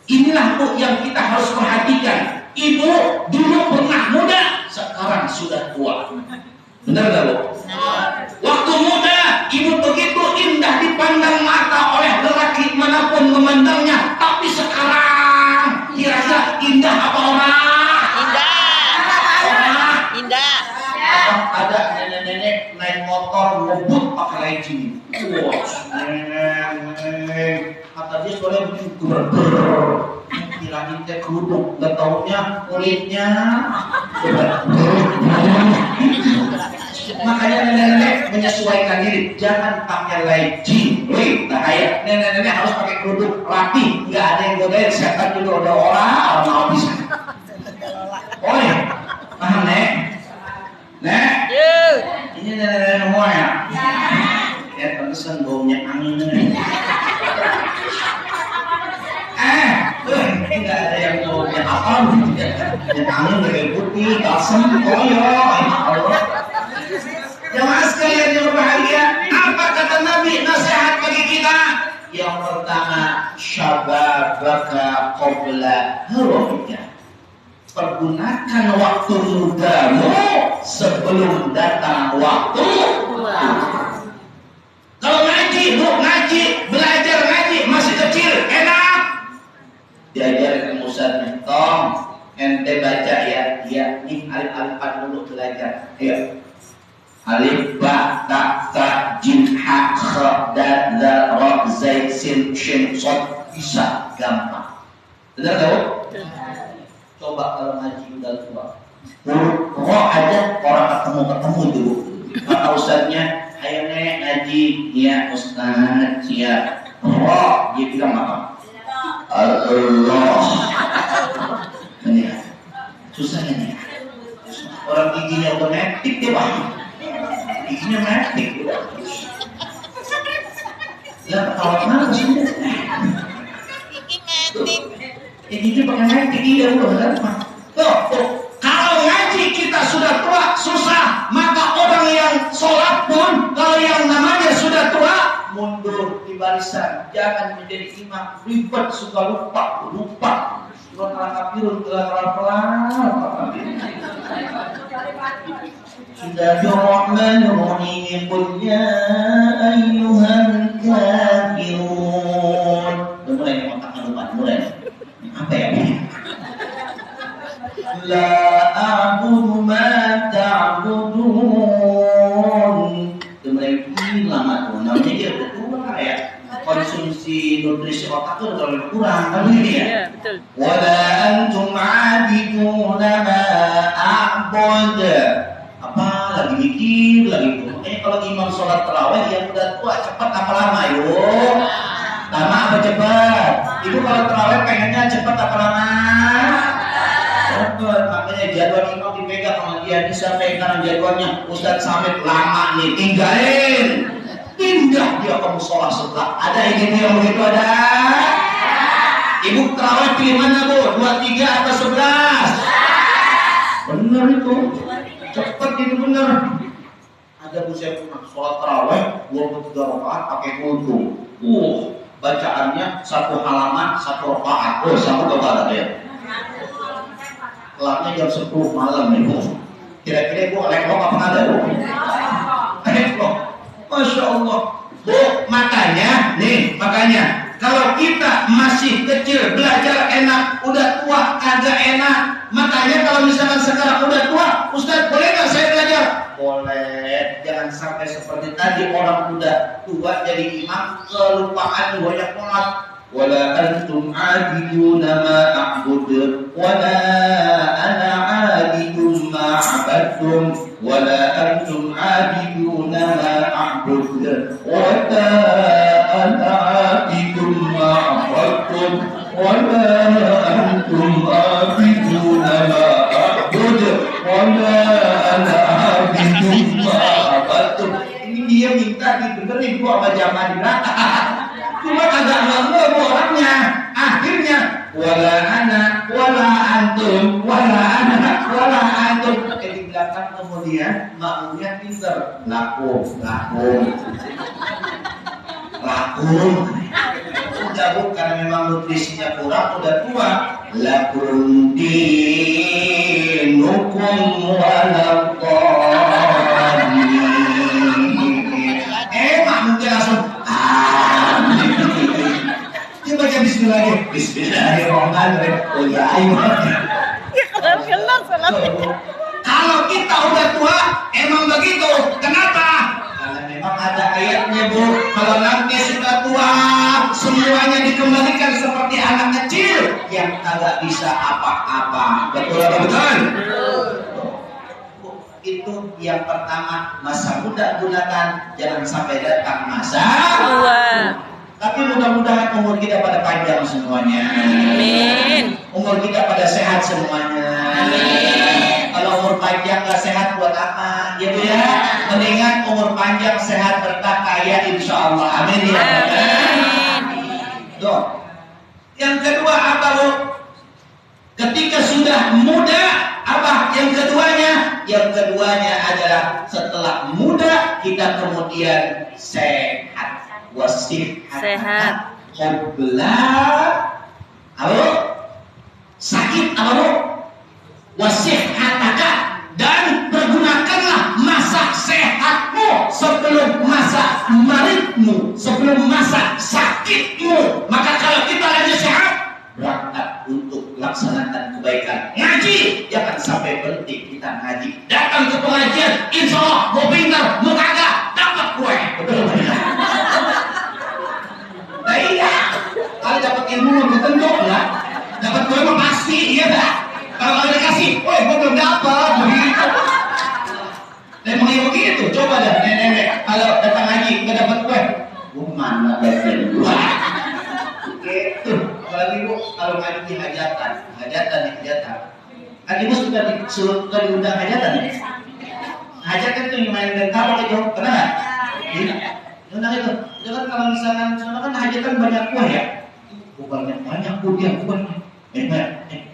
Inilah Bu yang kita harus perhatikan. Ibu dulu pernah muda, sekarang sudah tua. Benar gak Bu? Waktu muda, ibu begitu indah dipandang mata oleh lelaki manapun memandangnya. Tapi sekarang, kira-kira indah apa orang? Indah. Ada nenek-nenek naik motor ngebut pakai legging. Wah, nenek. Kata dia soalnya begitu kirain teh kerudung, gak taunya kulitnya. Makanya nenek-nenek menyesuaikan diri, jangan pakai legging, bahaya. Nenek-nenek harus pakai kerudung rapi, nggak ada yang godain. Setan juga ada orang mau bisa. Oi, paham nek? Nek? Ini nenek-nenek semua ya? Ya pantesan baunya angin. Nggak ada yang baunya apa? Yang angin dari putih, asam, koyo. Jamaah sekalian yang berbahagia, apa kata Nabi nasihat bagi kita? Yang pertama, syababaka qabla pergunakan waktu mudamu sebelum datang waktu tua. Kalau ngaji, bu, ngaji, belajar ngaji masih kecil, enak. Diajarkan Ustaznya, Tom, ente baca ya, ini alif-alifan dulu belajar. Ayo. Alif, ba, ta, ta, jim, ha, kha, dal, za, ra, zai, sin, shin, shad, bisa, gampang. Benar tahu? Coba kalau ngaji udah tua, huruf aja orang ketemu dulu. Kata Ustaznya, ayo nek ngaji, ya Ustaz, ya. Roh, dia bilang apa? Allah. Ini susah ini. Orang giginya udah metik dia paham. Giginya metik dia. Ya ketawa mana sih? Gigi pakai metik dia udah kan? Tuh, kalau ngaji kita sudah tua susah, maka orang yang sholat pun kalau yang namanya sudah tua mundur di barisan, jangan menjadi imam, ribet, suka lupa. Surah Al-Kafirun pelan. Sudah Rahmanir Rahim, ya ayyuhal kafirun. Mulai otaknya lupa, mulai. Apa ya ini? La a'budu ma ta'budun. Mulai ini lama tuh, namanya dia berkurang ya. Konsumsi nutrisi otak tuh terlalu kurang, kan ini ya? Betul. Wala antum 'abiduna ma a'bud. Apa lagi mikir lagi tuh. Makanya kalau imam sholat tarawih yang udah tua cepat apa lama yuk? Lama apa cepat? Ibu kalau tarawih pengennya cepat apa lama? Cepat. Makanya jadwal imam dipegang sama dia, bisa pegang jadwalnya. Ustaz Samit lama nih, tinggalin. Pindah dia ke musola sebelah. Ada yang begitu ada? Ibu tarawih pilih mana bu? 23 atau 11? Benar itu. Cepat itu benar. Ada bu saya pernah sholat tarawih 23 rakaat pakai wudu. Bacaannya satu halaman satu rakaat. Sama kepada ya. Kelarnya jam 10 malam nih bu. Kira-kira bu lekok apa ada bu? Lekok. Masya Allah. Bu, makanya kalau kita masih kecil belajar enak, udah tua agak enak. Makanya kalau misalkan sekarang udah tua, Ustaz boleh nggak saya belajar? Boleh. Jangan sampai seperti tadi orang udah tua jadi imam kelupaan banyak banget. Wala antum abiduna ma a'budu wala ana abidun ma abadtum wala antum abiduna ma a'budu wala ana abidun ma abadtum wala antum abiduna ma a'budu wala ana abidun ma abadtum. Ini dia minta dibenerin gua sama jamaah. Cuma agak ngomong orangnya. Akhirnya wala ana wala antum wala ana wala antum. Di belakang kemudian makmumnya pinter. Lakum. Udah bukan memang nutrisinya kurang, udah tua. Lakum dinukum waladdallin. Makmumnya langsung dia baca bismillah. Bismillahirrahmanirrahim. Kalau kita udah tua emang begitu. Kenapa? Karena memang ada ayatnya bu. Kalau nanti sudah tua semuanya dikembalikan seperti anak kecil yang kagak bisa apa-apa. Betul atau betul? Itu yang pertama, masa muda gunakan, jangan sampai datang masa tua. Tapi mudah-mudahan umur kita pada panjang semuanya. Amin. Umur kita pada sehat semuanya. Amin. Kalau umur panjang gak sehat buat apa? Gitu ya. Mendingan umur panjang sehat berkah kaya insya Allah. Amin ya. Amin. Yang kedua apa bu? Ketika sudah muda apa yang keduanya? Yang keduanya adalah setelah muda kita kemudian sehat. Sehat. Hubla. Halo? Sakit apa bu? ngaji, jangan sampai berhenti kita ngaji. Datang ke pengajian, insya Allah mau pintar, mau kagak, dapat kue. Betul betul. Nah iya, kalau dapat ilmu belum tentu ya. Dapat kue mah pasti, iya dah. Kalau ada kasih, woi gue belum dapat, begitu. Memang yang begitu. Coba dah nenek-nenek, kalau datang ngaji nggak dapat kue, gue mana bagian gue? Gitu. Apalagi bu, kalau ngaji di hajatan. Kan ibu suka diundang hajatan ya? Hajatan itu yang main dental itu, pernah nggak? Iya. Undang itu. Jangan kalau misalkan, soalnya kan hajatan banyak kuah ya. Banyak kuah banyak.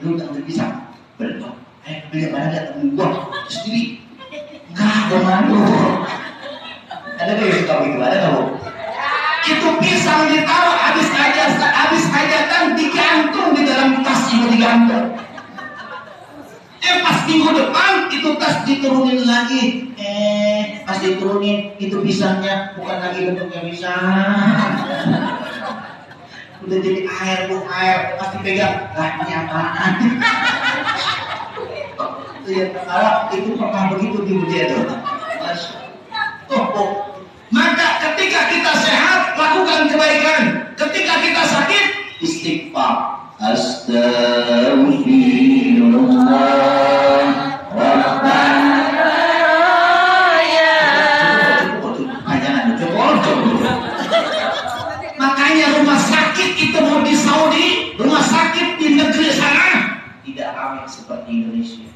Lu tak bisa berdoa. Beli mana ada temen gua sendiri. Enggak, gua malu. Ada nggak yang suka begitu? Ada nggak bu? Itu pisang ditaruh habis hajatan digantung di dalam tas itu digantung. Pas minggu depan itu tas diturunin lagi. Pas diturunin itu pisangnya bukan lagi bentuknya pisang. Udah jadi air, pasti pegang. Lah ini apaan? Itu ya kalau itu pernah begitu di dia tuh. Maka ketika kita sehat lakukan kebaikan. Ketika kita sakit istighfar. Astaghfirullah. Makanya rumah sakit itu mau di Saudi, rumah sakit di negeri sana tidak ramai seperti Indonesia.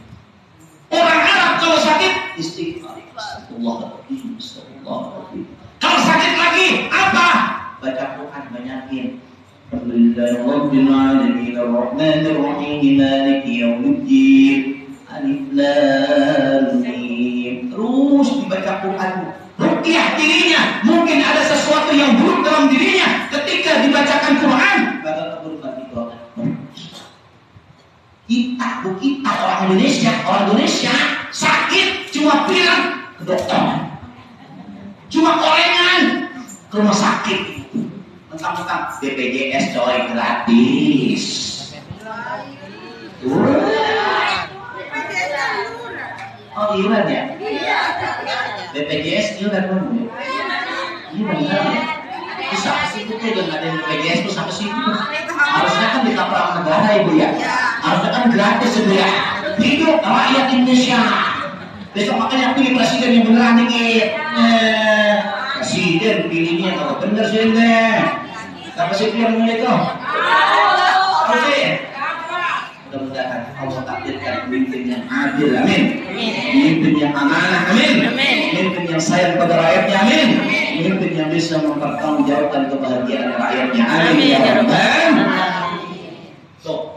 Orang Arab kalau sakit istighfar. Astagfirullahaladzim. Kalau sakit lagi apa? Baca Quran banyakin. Alhamdulillahirabbil alamin arrahmanir rahim maliki yaumiddin. Alif lam mim. Terus dibaca Quran. Ruqyah dirinya, mungkin ada sesuatu yang buruk dalam dirinya. Ketika dibacakan Quran, bakal keburukan itu. Kita orang Indonesia sakit cuma bilang ke dokter, cuma korengan ke rumah sakit. Mentang-mentang BPJS coy gratis. Oh iuran ya? BPJS iuran kamu ya? Iya benar ya? Bisa ke situ tuh dengan ada BPJS tuh sampai situ. Harusnya kan di kapal negara ibu ya. Harusnya kan gratis ibu ya. Hidup rakyat Indonesia. Besok makanya pilih presiden yang beneran dikit. Presiden pilihnya kalau bener sih deh. Siapa sih yang punya itu? Apa sih? Mudah-mudahan Allah takdirkan pemimpin yang adil, amin. Pemimpin yang amanah, amin. Pemimpin yang sayang pada rakyatnya, amin. Pemimpin yang bisa mempertanggungjawabkan kebahagiaan rakyatnya, amin. Ya Rabbal alamin. So,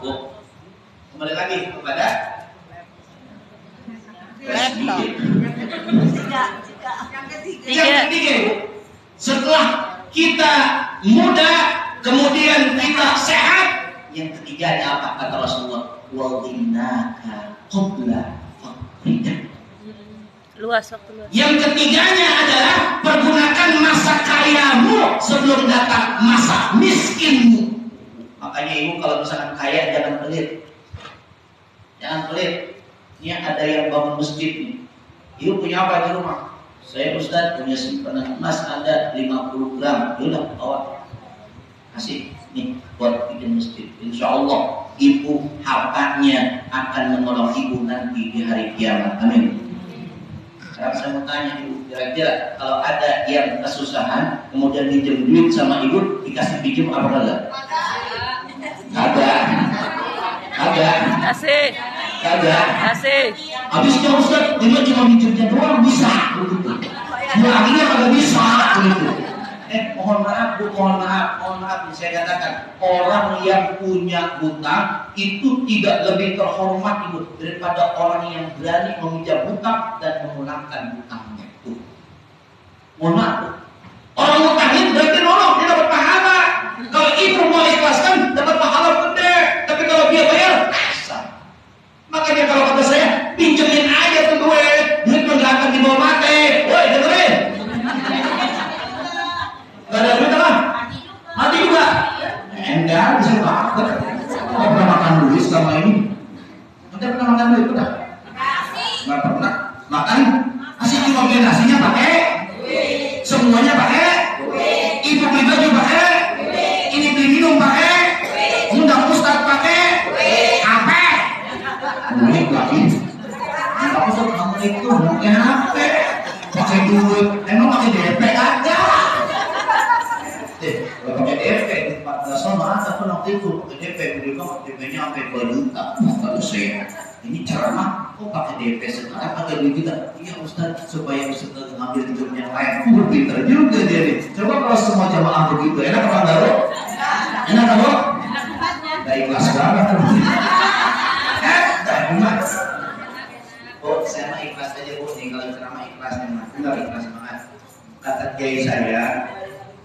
kembali lagi kepada presiden. Yang ketiga, setelah kita muda, kemudian kita sehat. Yang ketiga ada apa kata Rasulullah? Wadinaka qabla faqrika. Luas waktu luas. Yang ketiganya adalah pergunakan masa kayamu sebelum datang masa miskinmu. Makanya ibu kalau misalkan kaya jangan pelit. Jangan pelit. Ini ada yang bangun masjid nih. Ibu punya apa di rumah? Saya Ustaz punya simpanan emas ada 50 gram. Yaudah bawa. Kasih. Nih buat bikin masjid. Insya Allah ibu hartanya akan menolong ibu nanti di hari kiamat. Amin. Sekarang saya mau tanya ibu, kira-kira kalau ada yang kesusahan kemudian pinjam duit sama ibu, dikasih pinjam apa enggak? Ada. Asik. Habisnya Ustaz, dia cuma pinjamnya doang bisa. Akhirnya kagak bisa. Gitu. Mohon maaf, saya katakan orang yang punya hutang itu tidak lebih terhormat ibu daripada orang yang berani meminjam hutang dan memulangkan hutangnya itu. Mohon maaf, orang hutangin berarti nolong, dia dapat pahala. Kalau ibu mau ikhlaskan dapat pahala gede, tapi kalau dia bayar kasar. Makanya kalau kata saya pinjemin aja tuh duit nggak akan dibawa mati. Woi dengerin. Gak ada duit apa? Mati juga? Enggak, bisa banget. Kok pernah makan duit selama ini? Nanti pernah makan duit? Pernah? Nggak pernah. Makan nasi cuma beli nasinya pakai semuanya pakai ibu beli baju pakai ini beli minum pakai undang ustad pakai apa? Duit lagi. Nggak usah kamu itu pakai HP, pakai duit. Emang pakai DP aja? Kalau pakai DP di tempat sama ada pun waktu itu pakai DP beli kok DP-nya sampai 2 juta. Kalau saya ini ceramah kok pakai DP sekarang pakai duit kita? Iya Ustaz, supaya bisa ngambil hidup yang lain. Pinter juga dia nih. Coba kalau semua jamaah begitu, enak apa enggak bro? Enak apa? Nggak ikhlas banget. Nggak ikhlas. Oh, saya mah ikhlas aja bu nih kalau ceramah ikhlas memang. Benar ikhlas banget. Kata kiai saya,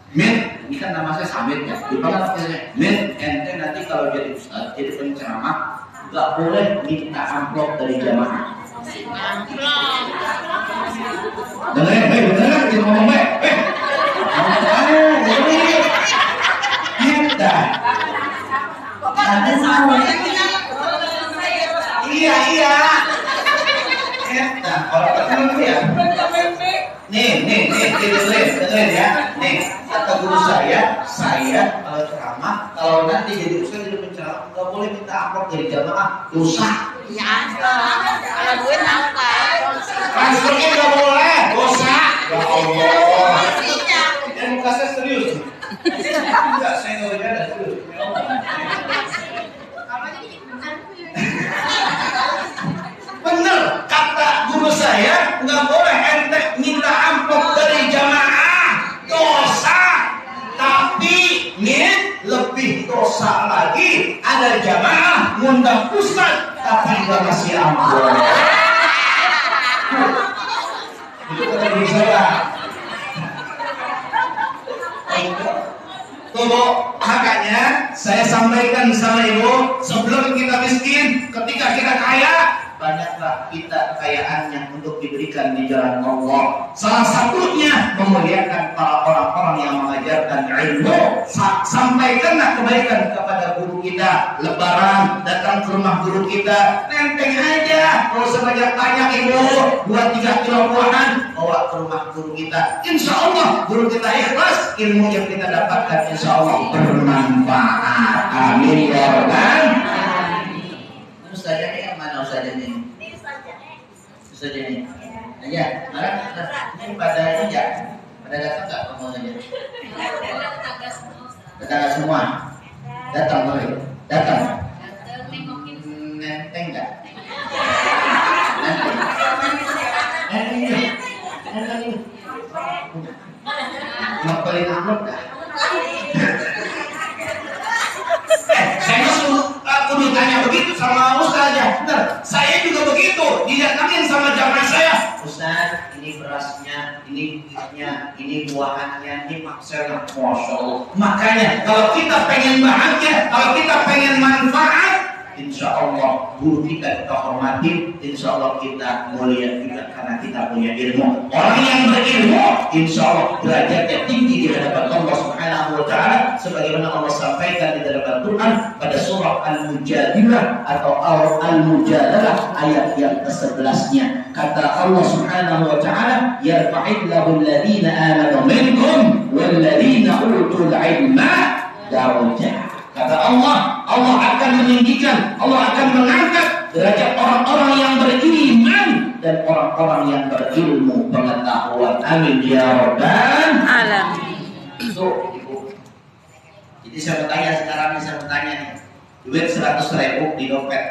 Mit, ini kan nama saya Samit ya. Dipanggil apa saya? Mit, ente nanti kalau jadi ustaz, jadi penceramah nggak boleh minta amplop dari jamaah. Dengerin, beneran kita ngomong baik. Kita. Iya. Kita orang tertentu ya. Nih, dengerin ya. Nih, kata guru saya kalau ceramah, kalau nanti jadi ustaz jadi penceramah nggak boleh minta amplop dari jamaah, dosa. Ya, kalau duit apa? Transfernya nggak boleh, dosa. Ya Allah. Yang muka saya serius. Enggak, saya nggak bercanda serius. Bener, kata guru saya nggak boleh ente minta amplop dari jamaah, dosa. Tapi nih lebih dosa lagi ada jamaah ngundang ustaz tapi nggak kasih amplop. Itu kata guru saya. Tuh, makanya saya sampaikan sama ibu, sebelum kita miskin, ketika kita kaya, banyaklah kita kekayaan yang untuk diberikan di jalan Allah. Salah satunya memuliakan para orang-orang yang mengajarkan ilmu. Sampaikanlah kebaikan kepada guru kita. Lebaran datang ke rumah guru kita, nenteng aja, kalau sebanyak-banyak ibu 2-3 kilo buahan bawa ke rumah guru kita. Insya Allah guru kita ikhlas, ilmu yang kita dapatkan insya Allah bermanfaat. Amin ya rabbal alamin. Ustazah ini yang mana ustazah ini? Ustazah ini. Aja, ini pada ini ya? Pada datang nggak kamu saja? Datang semua. Datang boleh. Datang. Nenteng nggak? Nenteng. Ngapelin amplop nggak? Saya kudu tanya begitu sama ustaznya. Benar, saya juga begitu. Didatangin sama jamaah saya. Ustaz, ini berasnya, ini duitnya, ini buahannya, ini makselnya. Masya Allah. Makanya kalau kita pengen bahagia, kalau kita pengen manfaat, insya Allah guru kita hormati, insya Allah kita mulia juga karena kita punya ilmu. Orang yang berilmu, insya Allah derajatnya tinggi di hadapan Allah Subhanahu Wa Taala, sebagaimana Allah sampaikan di dalam Al-Quran pada surah Al-Mujadilah atau Al-Mujadalah ayat yang ke-11-nya. Kata Allah Subhanahu Wa Taala, yarfa'illahu alladhina amanu minkum walladhina utul ilma darajat. Kata Allah, Allah akan meninggikan, Allah akan mengangkat derajat orang-orang yang beriman dan orang-orang yang berilmu pengetahuan. Amin ya rabbal alamin. So, ibu. Jadi saya bertanya sekarang nih, saya bertanya nih, duit 100.000 di dompet,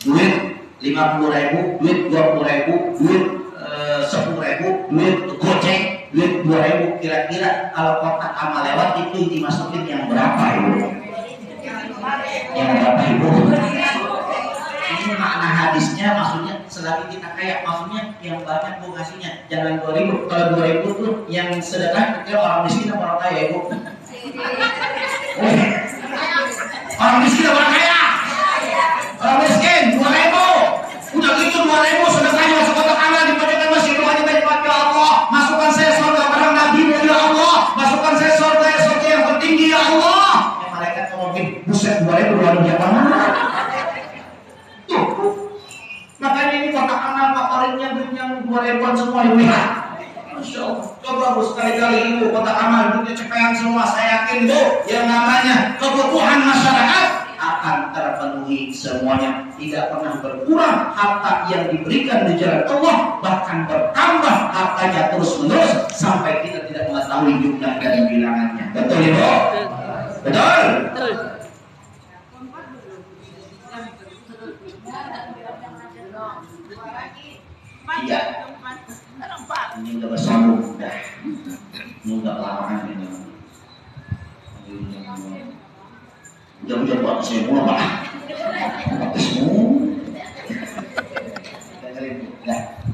duit 50.000, duit 20.000, duit 10.000, duit goceng, duit 2.000, kira-kira kalau kotak amal lewat itu dimasukin yang berapa ibu? Yang berapa ibu? Ini makna hadisnya, maksudnya selagi kita kaya, maksudnya yang banyak bu ngasihnya, jangan 2.000. Kalau 2.000 tuh yang sedekah kita orang miskin atau orang kaya ibu? Orang miskin atau orang kaya? Orang miskin 2.000. Udah gitu 2.000 sedekahnya masuk kotak amal, dibacakan masih doanya baik-baik ya Allah. Masukkan saya surga barang Nabi ya Allah. Masukkan saya surga yang tertinggi ya Allah. Malaikat ngomongin, buset 2.000 luar biasa banget. Tuh, kotak amal favoritnya duitnya 2.000-an semua ibu ya. Masya Allah. Coba bu sekali-kali ibu kotak amal duitnya cepean semua. Saya yakin bu yang namanya kebutuhan masyarakat akan terpenuhi semuanya, tidak pernah berkurang harta yang diberikan di jalan Allah, bahkan bertambah hartanya terus menerus sampai kita tidak mengetahui jumlah dan bilangannya. Betul ya bu? Betul. Iya. Ini udah bersambung, ini udah larangan ini. Udah buat saya mulu pak.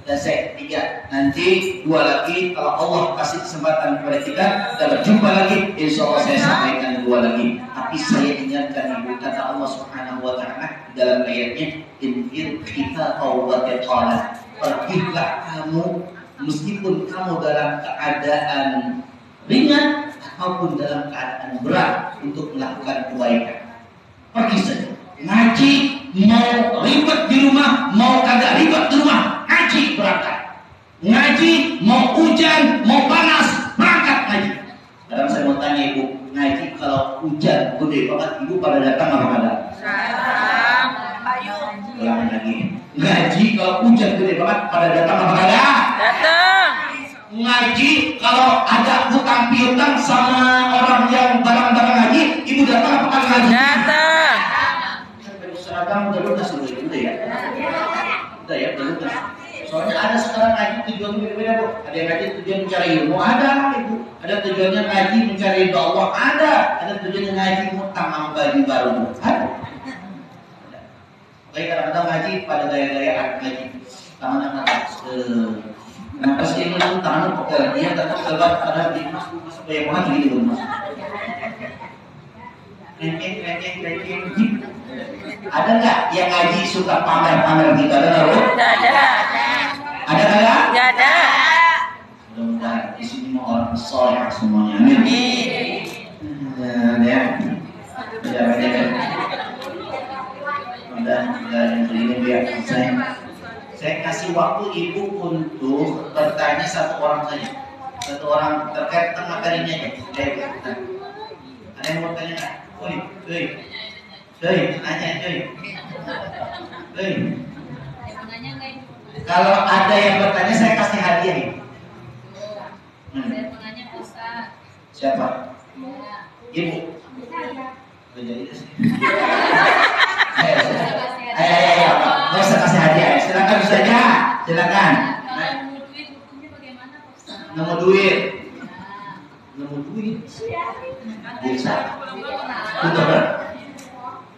Dan saya 3 nanti 2 lagi kalau Allah kasih kesempatan kepada kita berjumpa lagi, insya Allah saya sampaikan 2 lagi. Tapi saya ingatkan ibu kata Allah Subhanahu Wa Taala dalam ayatnya, infir kita tawbatan, pergilah kamu meskipun kamu dalam keadaan ringan ataupun dalam keadaan berat untuk melakukan kebaikan. Pergi saja. Ngaji mau ribet di rumah, mau kagak ribet di rumah, ngaji berangkat. Ngaji mau hujan, mau panas, berangkat ngaji. Sekarang saya mau tanya ibu, ngaji kalau hujan gede banget, ibu pada datang apa kagak? Datang. Ayo. Ulangan lagi. Ngaji kalau hujan gede banget, pada datang apa kagak? Datang. Ngaji kalau ada hutang piutang sama orang yang barang-barang ngaji, ibu datang apa kagak ngaji? Datang. Seragam udah lunas dulu, udah ya? Udah ya, udah lunas. Soalnya ada sekarang ngaji tujuan beda-beda bu. Ada yang ngaji tujuan mencari ilmu, ada ibu. Ada tujuannya ngaji mencari ridha Allah, ada tujuannya ngaji ngutang sama baju baru, bu. Ada. Baik, kadang-kadang ngaji pada gaya-gayaan ngaji. Tangan-tangan kenapa sih ini tangan pokoknya dia tetap terlibat pada di mas banyak banget gitu mas. Rengking. Ada nggak yang ngaji suka pamer-pamer gitu? Ada nggak bu? Ada. Ada nggak? Ada. Mudah-mudahan di sini mau orang soleh semuanya. Amin. Ya. Mudah-mudahan ini biar saya kasih waktu ibu untuk bertanya 1 orang saja. 1 orang terkait tengah tadinya aja. Ada yang mau tanya nggak? Nanya. Kalau ada yang bertanya saya kasih hadiah ini. Siapa? Ibu. Jadi ayo. Nggak usah kasih hadiah. Silakan saja. Silakan. Nemu duit. Bisa. Betul.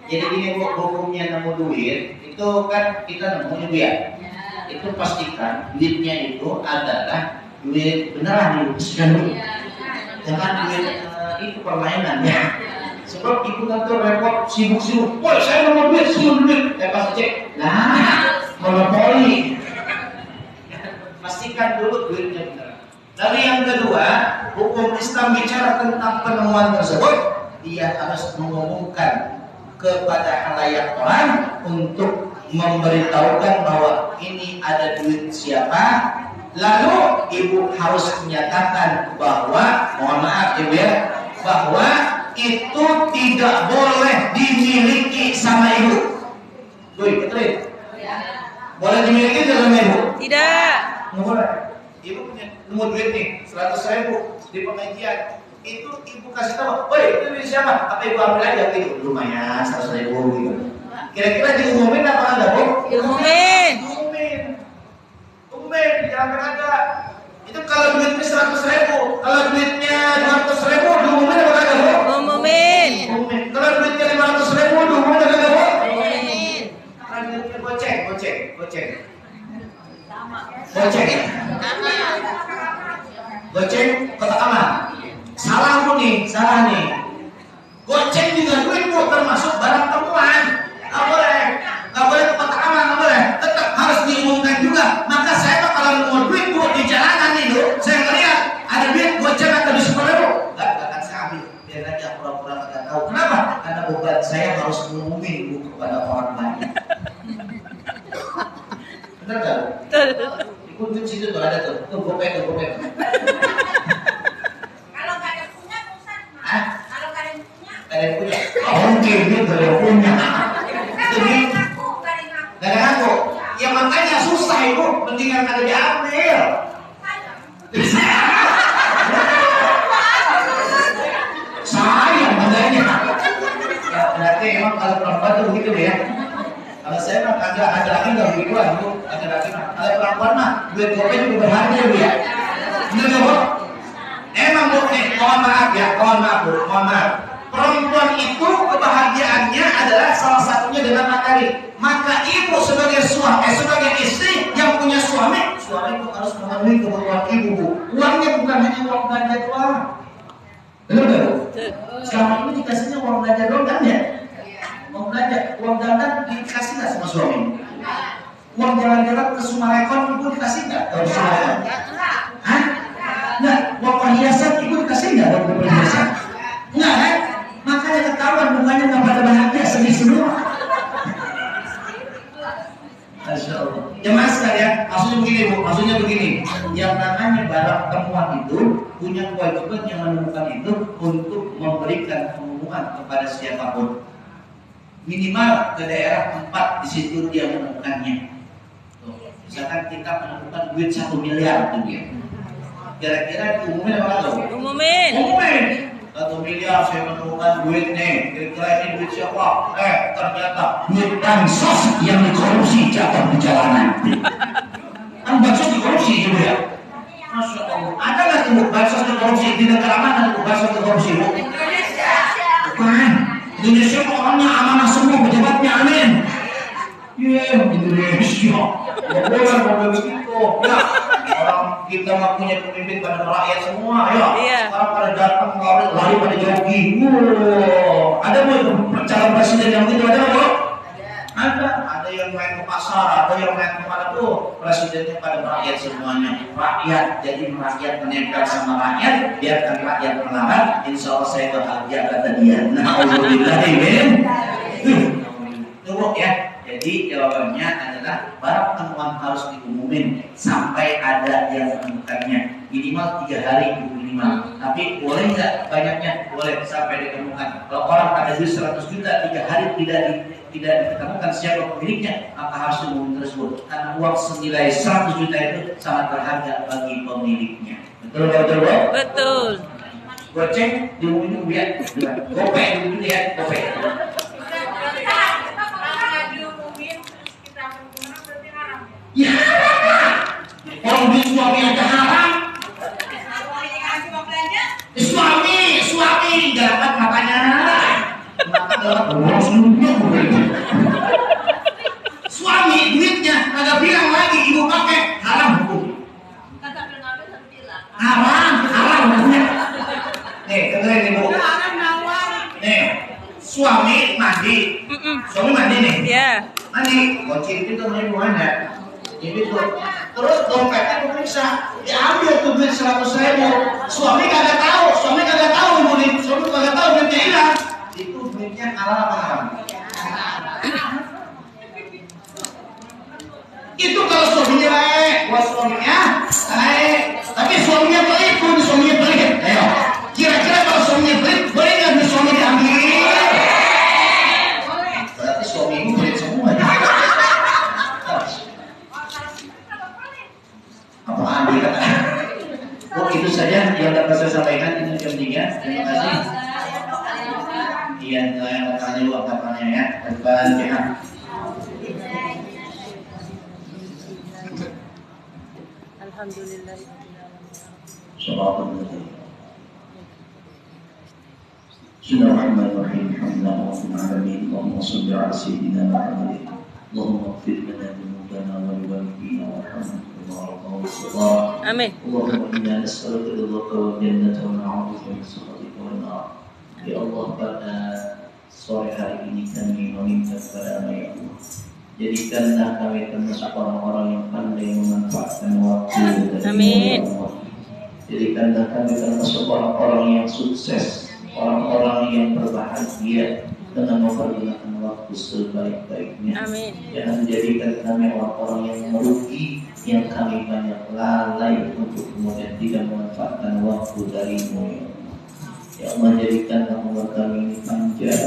Jadi ini hukumnya nemu duit itu kan kita nemu ya. Itu pastikan duitnya itu adalah duit beneran dulu, jangan duit itu permainan ya. Sebab ibu nanti repot sibuk-sibuk. Woi saya nemu duit, pas cek, monopoli. Pastikan dulu duitnya beneran. Lalu yang kedua, hukum Islam bicara tentang penemuan tersebut, dia harus mengumumkan kepada khalayak orang untuk memberitahukan bahwa ini ada duit siapa. Lalu ibu harus menyatakan bahwa, mohon maaf ibu ya, bahwa itu tidak boleh dimiliki sama ibu. Betul? Boleh dimiliki sama ibu? Tidak. Nggak boleh. Ibu punya nemu duit nih 100.000 di pengajian. Itu ibu kasih tahu, woi itu duit siapa? Apa ibu ambil aja gitu? Lumayan 100.000 gitu. Kira-kira diumumin apa enggak bu? Umumin. Jangan ada. Itu kalau duitnya 100.000, kalau duitnya 200.000 diumumin apa enggak bu? Umumin. Kalau duitnya 500.000 diumumin apa enggak bu? Umumin. Kalau duitnya goceng. Goceng kotak amal. Salah nih. Goceng juga duit bu, termasuk barang temuan. Nggak boleh ke kotak amal, nggak boleh. Tetap harus diumumkan juga. Maka saya kalau mau duit bu di jalanan nih bu, saya ngeliat ada duit goceng atau di Superman, nggak akan saya ambil. Biar aja pura-pura nggak tahu. Kenapa? Karena beban saya harus mengumumin bu kepada orang banyak. Benar nggak? Ikut situ tuh ada tuh. Tuh gopek. Kalau nggak ada punya, Ustaz. Kalau nggak ada punya. Nggak ada yang punya. Oke, dia nggak ada yang punya. Itu dia. Nggak ada ngaku. Ya makanya susah itu. Mendingan ada diambil. Sayang makanya. Ya berarti emang kalau perempuan tuh begitu ya. Kalau saya mah kagak ada lagi nggak begituan bu, ada lagi mah. Kalau perempuan mah duit gopek juga berharga bu ya. Bener nggak bu? Emang bu, mohon maaf ya, mohon maaf. Perempuan itu kebahagiaannya adalah salah satunya dengan materi. Maka ibu sebagai suami, sebagai istri yang punya suami itu harus memenuhi kebutuhan ibu bu. Uangnya bukan hanya uang belanja doang. Bener nggak bu? Selama ini dikasihnya uang belanja doang kan ya? Mau belanja, uang dandan dikasih nggak sama suami? Uang jalan-jalan ke Sumarekon ibu dikasih nggak? Kalau Sumarekon? Hah? Nggak. Uang perhiasan ibu dikasih nggak? Uang perhiasan? Nggak kan? Makanya ketahuan mukanya nggak pada bahagia, sedih semua. Masya Allah. Jemaah sekalian, maksudnya begini. Yang namanya barang temuan itu punya kewajiban yang menemukan itu untuk memberikan pengumuman kepada siapapun. Minimal ke daerah tempat di situ dia menemukannya. Tuh, misalkan kita menemukan duit 1 miliar tuh dia. Kira-kira diumumin apa tuh? Umumin. 1 miliar saya menemukan duit nih. Kira-kira ini duit siapa? Ternyata duit bansos yang dikorupsi jatuh di jalanan. Kan bansos dikorupsi juga ya. Masya Allah. Ada nggak tuh bansos dikorupsi di negara mana tuh bansos dikorupsi? Indonesia. Bukan. Indonesia orangnya amanah semua, pejabatnya amin. Indonesia. Boleh begitu. Ya, orang kita nggak punya pemimpin pada rakyat semua, ya. Iya. Orang pada datang lari pada jogging. Ada mau calon presiden yang begitu ada nggak? Ada yang main ke pasar, ada yang main kemana tuh. Presidennya pada rakyat semuanya. Rakyat, jadi rakyat menempel sama rakyat, biarkan rakyat melawan. Insya Allah saya bahagia kata dia. Alhamdulillah. Tunggu ya. Jadi jawabannya adalah barang temuan harus diumumin sampai ada yang menemukannya. Minimal 3 hari itu minimal. Tapi boleh nggak banyaknya? Boleh sampai ditemukan. Kalau orang ada duit 100 juta 3 hari tidak ditemukan siapa pemiliknya, maka harus diumumin tersebut. Karena uang senilai 100 juta itu sangat berharga bagi pemiliknya. Betul. Betul. Goceng diumumin dulu ya. Gopek dulu ya. Gopek. Ya, orang duit suami aja haram. Suami nggak dapat matanya. Suami duitnya agak bilang lagi ibu pakai haram hukum. Haram hukumnya. Nih dengerin ibu. Nih suami mandi nih. Iya. Mandi, goceng itu ibu anda. Ini tuh, terus dompetnya diperiksa, diambil tuh duit 100.000. Suami kagak tahu ibu nih, suami kagak tahu duitnya hilang. Itu duitnya halal apa haram? Itu kalau suaminya baik, buat suaminya baik. Tapi suaminya pelit, Ayo, kira-kira kalau suaminya pelit, boleh nggak duit suami diambil? Berarti suami ibu pelit semua. Apaan dia? Oh itu saja yang dapat saya sampaikan ini jam 3. Terima kasih. Iya, yang bertanya lu angkatannya ya. Al-Fatihah. Alhamdulillah. Bismillahirrahmanirrahim. Alhamdulillahirrahmanirrahim. Allahumma salli ala sayyidina Muhammad. Allahumma ighfir lana dhunubana wa liwalidina warhamna. Amin. Allahumma inna nas'aluka ridhaka wal jannata wa na'udzubika min sakhatika wan nar. Ya Allah, pada sore hari ini kami meminta kepada-Mu ya Allah, jadikanlah kami termasuk orang-orang yang pandai memanfaatkan waktu dan Amin. jadikanlah kami termasuk orang-orang yang sukses, orang-orang yang berbahagia, dengan mempergunakan waktu sebaik-baiknya. Amin. Jangan menjadikan kami orang-orang yang merugi, yang kami banyak lalai untuk kemudian tidak memanfaatkan waktu darimu ya Allah. Ya Allah, jadikanlah umur kami ini panjang.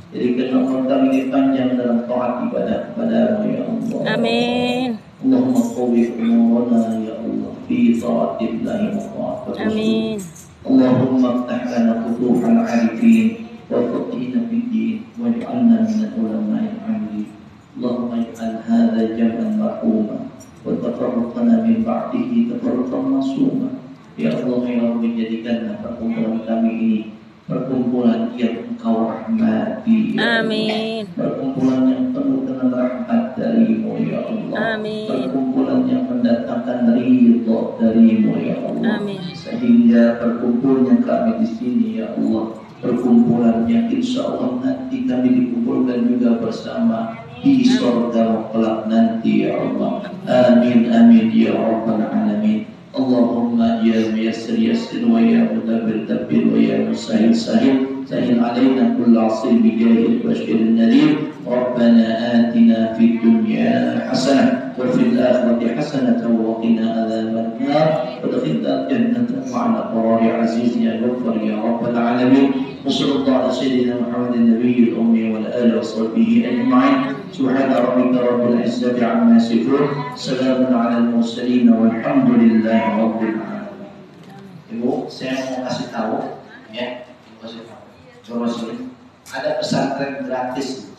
Jadikan umur kami ini panjang dalam taat ibadah kepadamu ya Allah. Amin. Allahumma qawwi umurana ya Allah fi taatillahi wa ta'ati rasul. Amin. Allahumma aftah lana futuhal arifin wa faqihna fid din waj'alna min al-ulama'il 'amilin. Allahumma ij'al hadha jam'an marhuma wa tafarraqna min ba'dihi tafarruqan masuma. Ya Allah, ya Rabbi, jadikanlah perkumpulan kami ini perkumpulan yang Engkau rahmati ya Allah. Amin. Perkumpulan yang penuh dengan rahmat darimu ya Allah. Amin. Perkumpulan yang mendatangkan ridha darimu ya Allah. Amin. Sehingga perkumpulannya kami di sini ya Allah, perkumpulan yang insya Allah nanti kami dikumpulkan juga bersama di surga kelak nanti ya Allah. Amin amin ya rabbal alamin. Allahumma ya muyassir yassir wa ya mudabbir dabbir wa ya musahil sahil sahil alaina kull asir bi jahil bashir nadir. Rabbana atina fid dunya hasanah wa fil akhirati hasanah wa qina adzaban nar wa adkhilna jannata ma'al abrar aziz ya ghaffar ya rabbal alamin. وصلى الله على سيدنا محمد النبي الأمي والآل وصحبه أجمعين. سبحان ربك رب العزة عما يصفون سلام على المرسلين والحمد لله رب العالمين. Ibu, saya mau kasih tahu ya, kasih tahu. Coba sini ada pesantren gratis.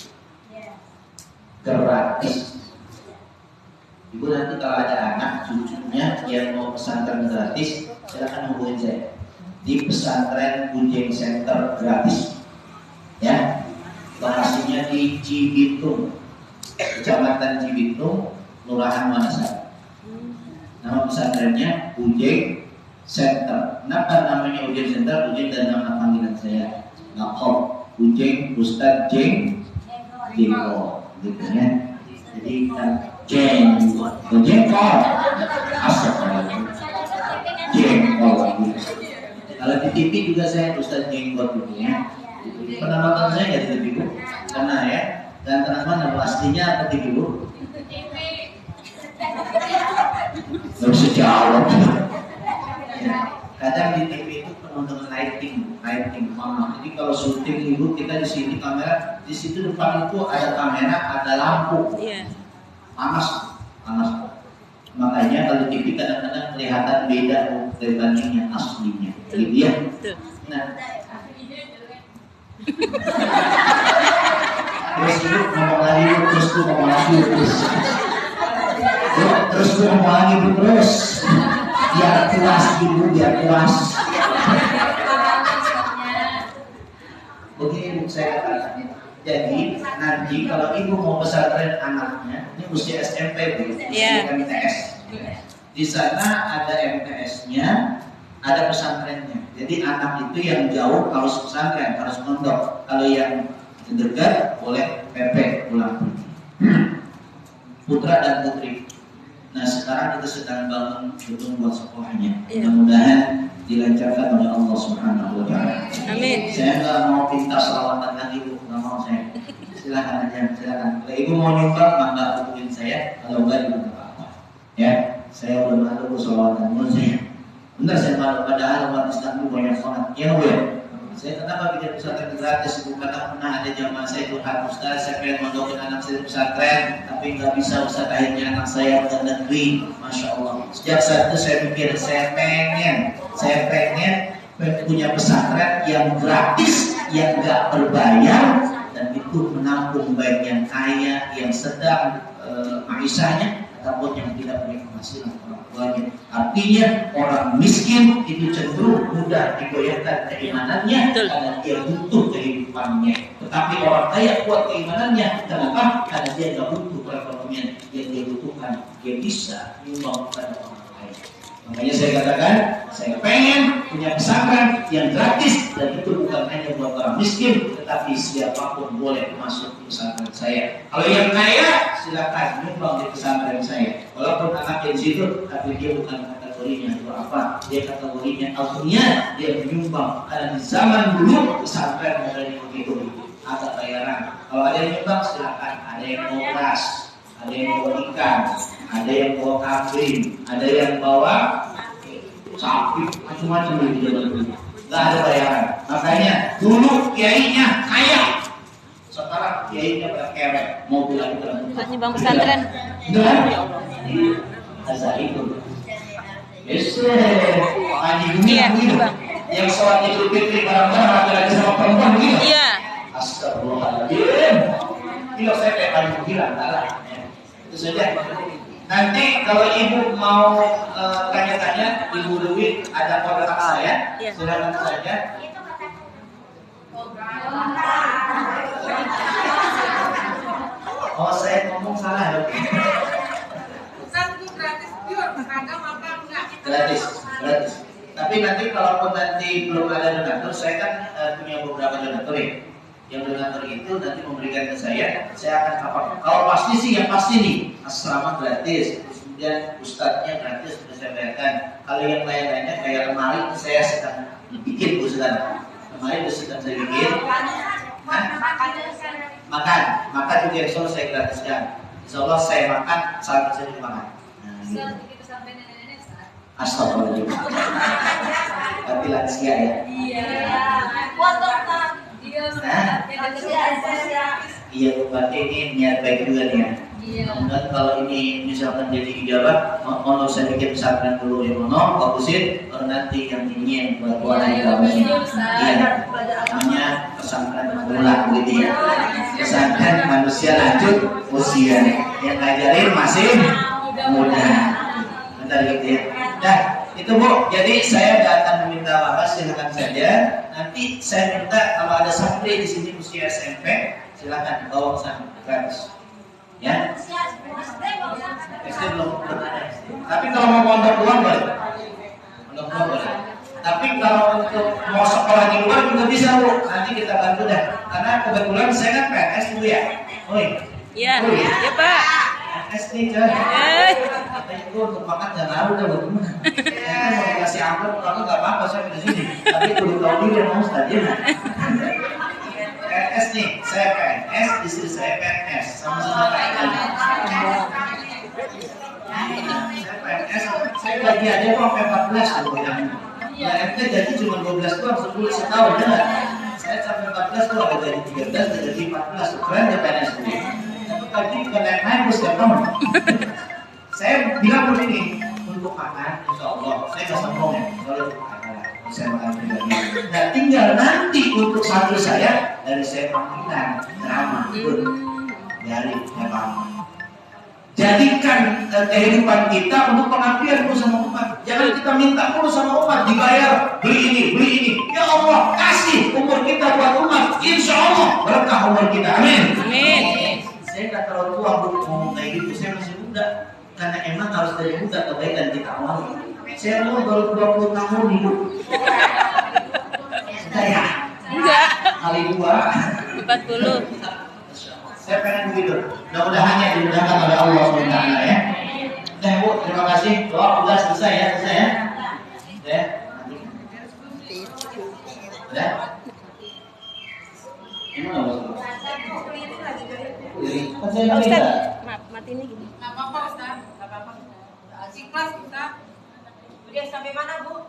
Gratis. Ibu nanti kalau ada anak cucunya yang mau pesantren gratis, silakan hubungin saya di pesantren Bujeng Center gratis ya, lokasinya di Cibitung, Kecamatan Cibitung, Kelurahan Wanasari. Nama pesantrennya Bujeng Center. Kenapa namanya Bujeng Center? Bujeng dan nama panggilan saya Nakop Bujeng Ustadz Jengkol gitu ya. Jadi Jengkol Jengkol Kalau di TV juga saya Ustadz Jenggot gitu ya. Pernah nonton saya nggak di TV Bu? Pernah ya. Dan teman-teman nama aslinya apa TV Bu? Nggak bisa jawab. Ya. Kadang di TV itu penuh dengan lighting, mama. Jadi kalau syuting Ibu kita di sini kamera, di situ depan itu ada kamera, ada lampu. Panas. Makanya kalau TV kadang-kadang kelihatan beda dibanding yang aslinya. Gitu ya. Nah, terus dulu ngomong lagi, terus ngomong lagi, terus. Biar puas dulu, biar puas. Begini saya katakan. Jadi nanti kalau ibu mau pesantren anaknya, ini usia SMP Bu, usia MTS. Di sana ada MTS-nya, ada pesantrennya. Jadi anak itu yang jauh harus pesantren, harus mondok. Kalau yang dekat boleh PP pulang pergi. Putra dan putri. Nah sekarang kita sedang bangun gedung buat sekolahnya. Mudah-mudahan dilancarkan oleh Allah Subhanahu wa Ta'ala. Amin. Saya nggak mau minta selawatan lagi Bu, nggak mau saya. Silakan aja, silakan. Kalau ibu mau nyumbang, maka hubungin saya. Kalau enggak juga nggak apa-apa. Ya, saya udah malu Bu selawatan menurut saya. Benar saya malu, padahal umat Islam itu banyak banget. Ya Bu ya. Saya kenapa bikin pesantren gratis? Karena pernah ada jamaah saya curhat, Ustaz, saya pengen mondokin anak saya di pesantren, tapi nggak bisa Ustaz, akhirnya anak saya ke negeri. Masya Allah. Sejak saat itu saya pikir, saya pengen punya pesantren yang gratis, yang nggak berbayar, dan itu menampung baik yang kaya, yang sedang maisahnya, ataupun yang tidak punya penghasilan orang tuanya. Artinya orang miskin itu cenderung mudah digoyahkan keimanannya karena dia butuh kehidupannya. Tetapi orang kaya kuat keimanannya. Kenapa? Karena dia nggak butuh perekonomian. Yang dia butuhkan, dia bisa menyumbang kepada orang kaya. Makanya saya katakan, saya pengen punya pesantren yang gratis, dan itu bukan hanya buat orang miskin, tetapi siapapun boleh masuk ke pesantren saya. Kalau yang kaya, silakan nyumbang di pesantren saya. Walaupun anaknya di situ, tapi dia bukan kategorinya itu apa? Dia kategorinya alumni, dia menyumbang. Karena di zaman dulu pesantren modelnya begitu. Ada Kalau ada yang nyumbang silakan. Ada yang mau beras, ada yang bawa ikan, ada yang bawa kambing, ada yang bawa sapi, macam-macam di zaman dulu. Nggak ada bayaran. Makanya dulu kiainya kaya, sekarang kiainya berkerek, mobil lagi terlalu. Buat nyumbang pesantren. Enggak. Asal itu. Haji Bumi begitu. Yang sholat Idul Fitri bareng-bareng laki-laki sama perempuan begitu. Iya. Astagfirullahaladzim. Kalau saya kayak paling bilang, itu saja. Nanti kalau ibu mau tanya-tanya, Ibu Dewi ada kontak saya, silakan saja. Oh, saya ngomong salah dong. Gratis. Tapi nanti kalaupun nanti belum ada donatur, saya kan punya beberapa donatur ya. Yang donatur itu nanti memberikan ke saya akan apa? Kalau pasti sih yang pasti nih, asrama gratis, kemudian ustadznya gratis sudah saya bayarkan. Kalau yang lain-lainnya kayak lemari saya sedang bikin Ustaz. Lemari sedang saya bikin. Makan juga insya Allah saya gratiskan. Insya Allah saya makan sampai saya makan. Astagfirullahaladzim. Tapi lansia ya. Iya, berarti ini niat baik juga nih ya. Kemudian kalau ini misalkan jadi ijabah, mau saya bikin pesantren dulu ya, mau fokusin, baru nanti yang ini yang buat warna hijau. Iya, namanya pesantren berulang gitu ya. Pesantren manusia lanjut usia, yang ngajarin masih muda. Bentar gitu ya. Nah, itu Bu. Jadi saya tidak akan meminta apa-apa, silakan saja. Nanti saya minta kalau ada santri di sini usia SMP, silakan bawa ke sana gratis. Ya. SD belum ada. Tapi kalau mau pondok luar boleh. Pondok luar boleh. Tapi kalau untuk mau sekolah di luar juga bisa Bu. Nanti kita bantu dah. Karena kebetulan saya kan PNS dulu ya. Iya. Iya Pak. PNS nih coy. Katanya itu untuk makan dan lalu udah bagaimana? Kan mau dikasih amplop kalau nggak apa-apa saya di sini. Tapi kudu tahu diri mau Ustaz ya. PNS nih, saya PNS, istri saya PNS, sama-sama PNS. Saya PNS, saya gaji aja kok sampai 14 loh yang ya ente gaji cuma 12 doang, 10 setahun ya nggak? Saya sampai 14 tuh ada gaji 13, ada gaji 14, keren ya PNS ini. Tapi gaji bukan naik-naik terus tiap tahun. Saya bilang begini, untuk makan, insya Allah, saya nggak sombong ya, soalnya saya makan pribadi. Nah, tinggal nanti untuk santri saya dari saya panggilan drama dari apa? Jadikan kehidupan kita untuk pengabdian sama umat. Jangan kita minta terus sama umat dibayar beli ini. Ya Allah kasih umur kita buat umat. Insya Allah berkah umur kita. Amin. Saya nggak terlalu tua untuk ngomong kayak gitu. Saya masih muda. Karena emang harus dari muda kebaikan kita awali. Saya mau baru 20 tahun hidup. Sudah ya? Enggak. Kali 2 40. Saya pengen begitu. Mudah-mudahan ya dimudahkan oleh Allah SWT ya. Udah Bu, terima kasih. Doa udah selesai ya. Udah. Udah. Ini nggak masuk. Ustaz, maaf, mati ini gini. Nggak apa-apa Ustaz, nggak apa-apa. Ikhlas Ustaz. Udah sampai mana Bu?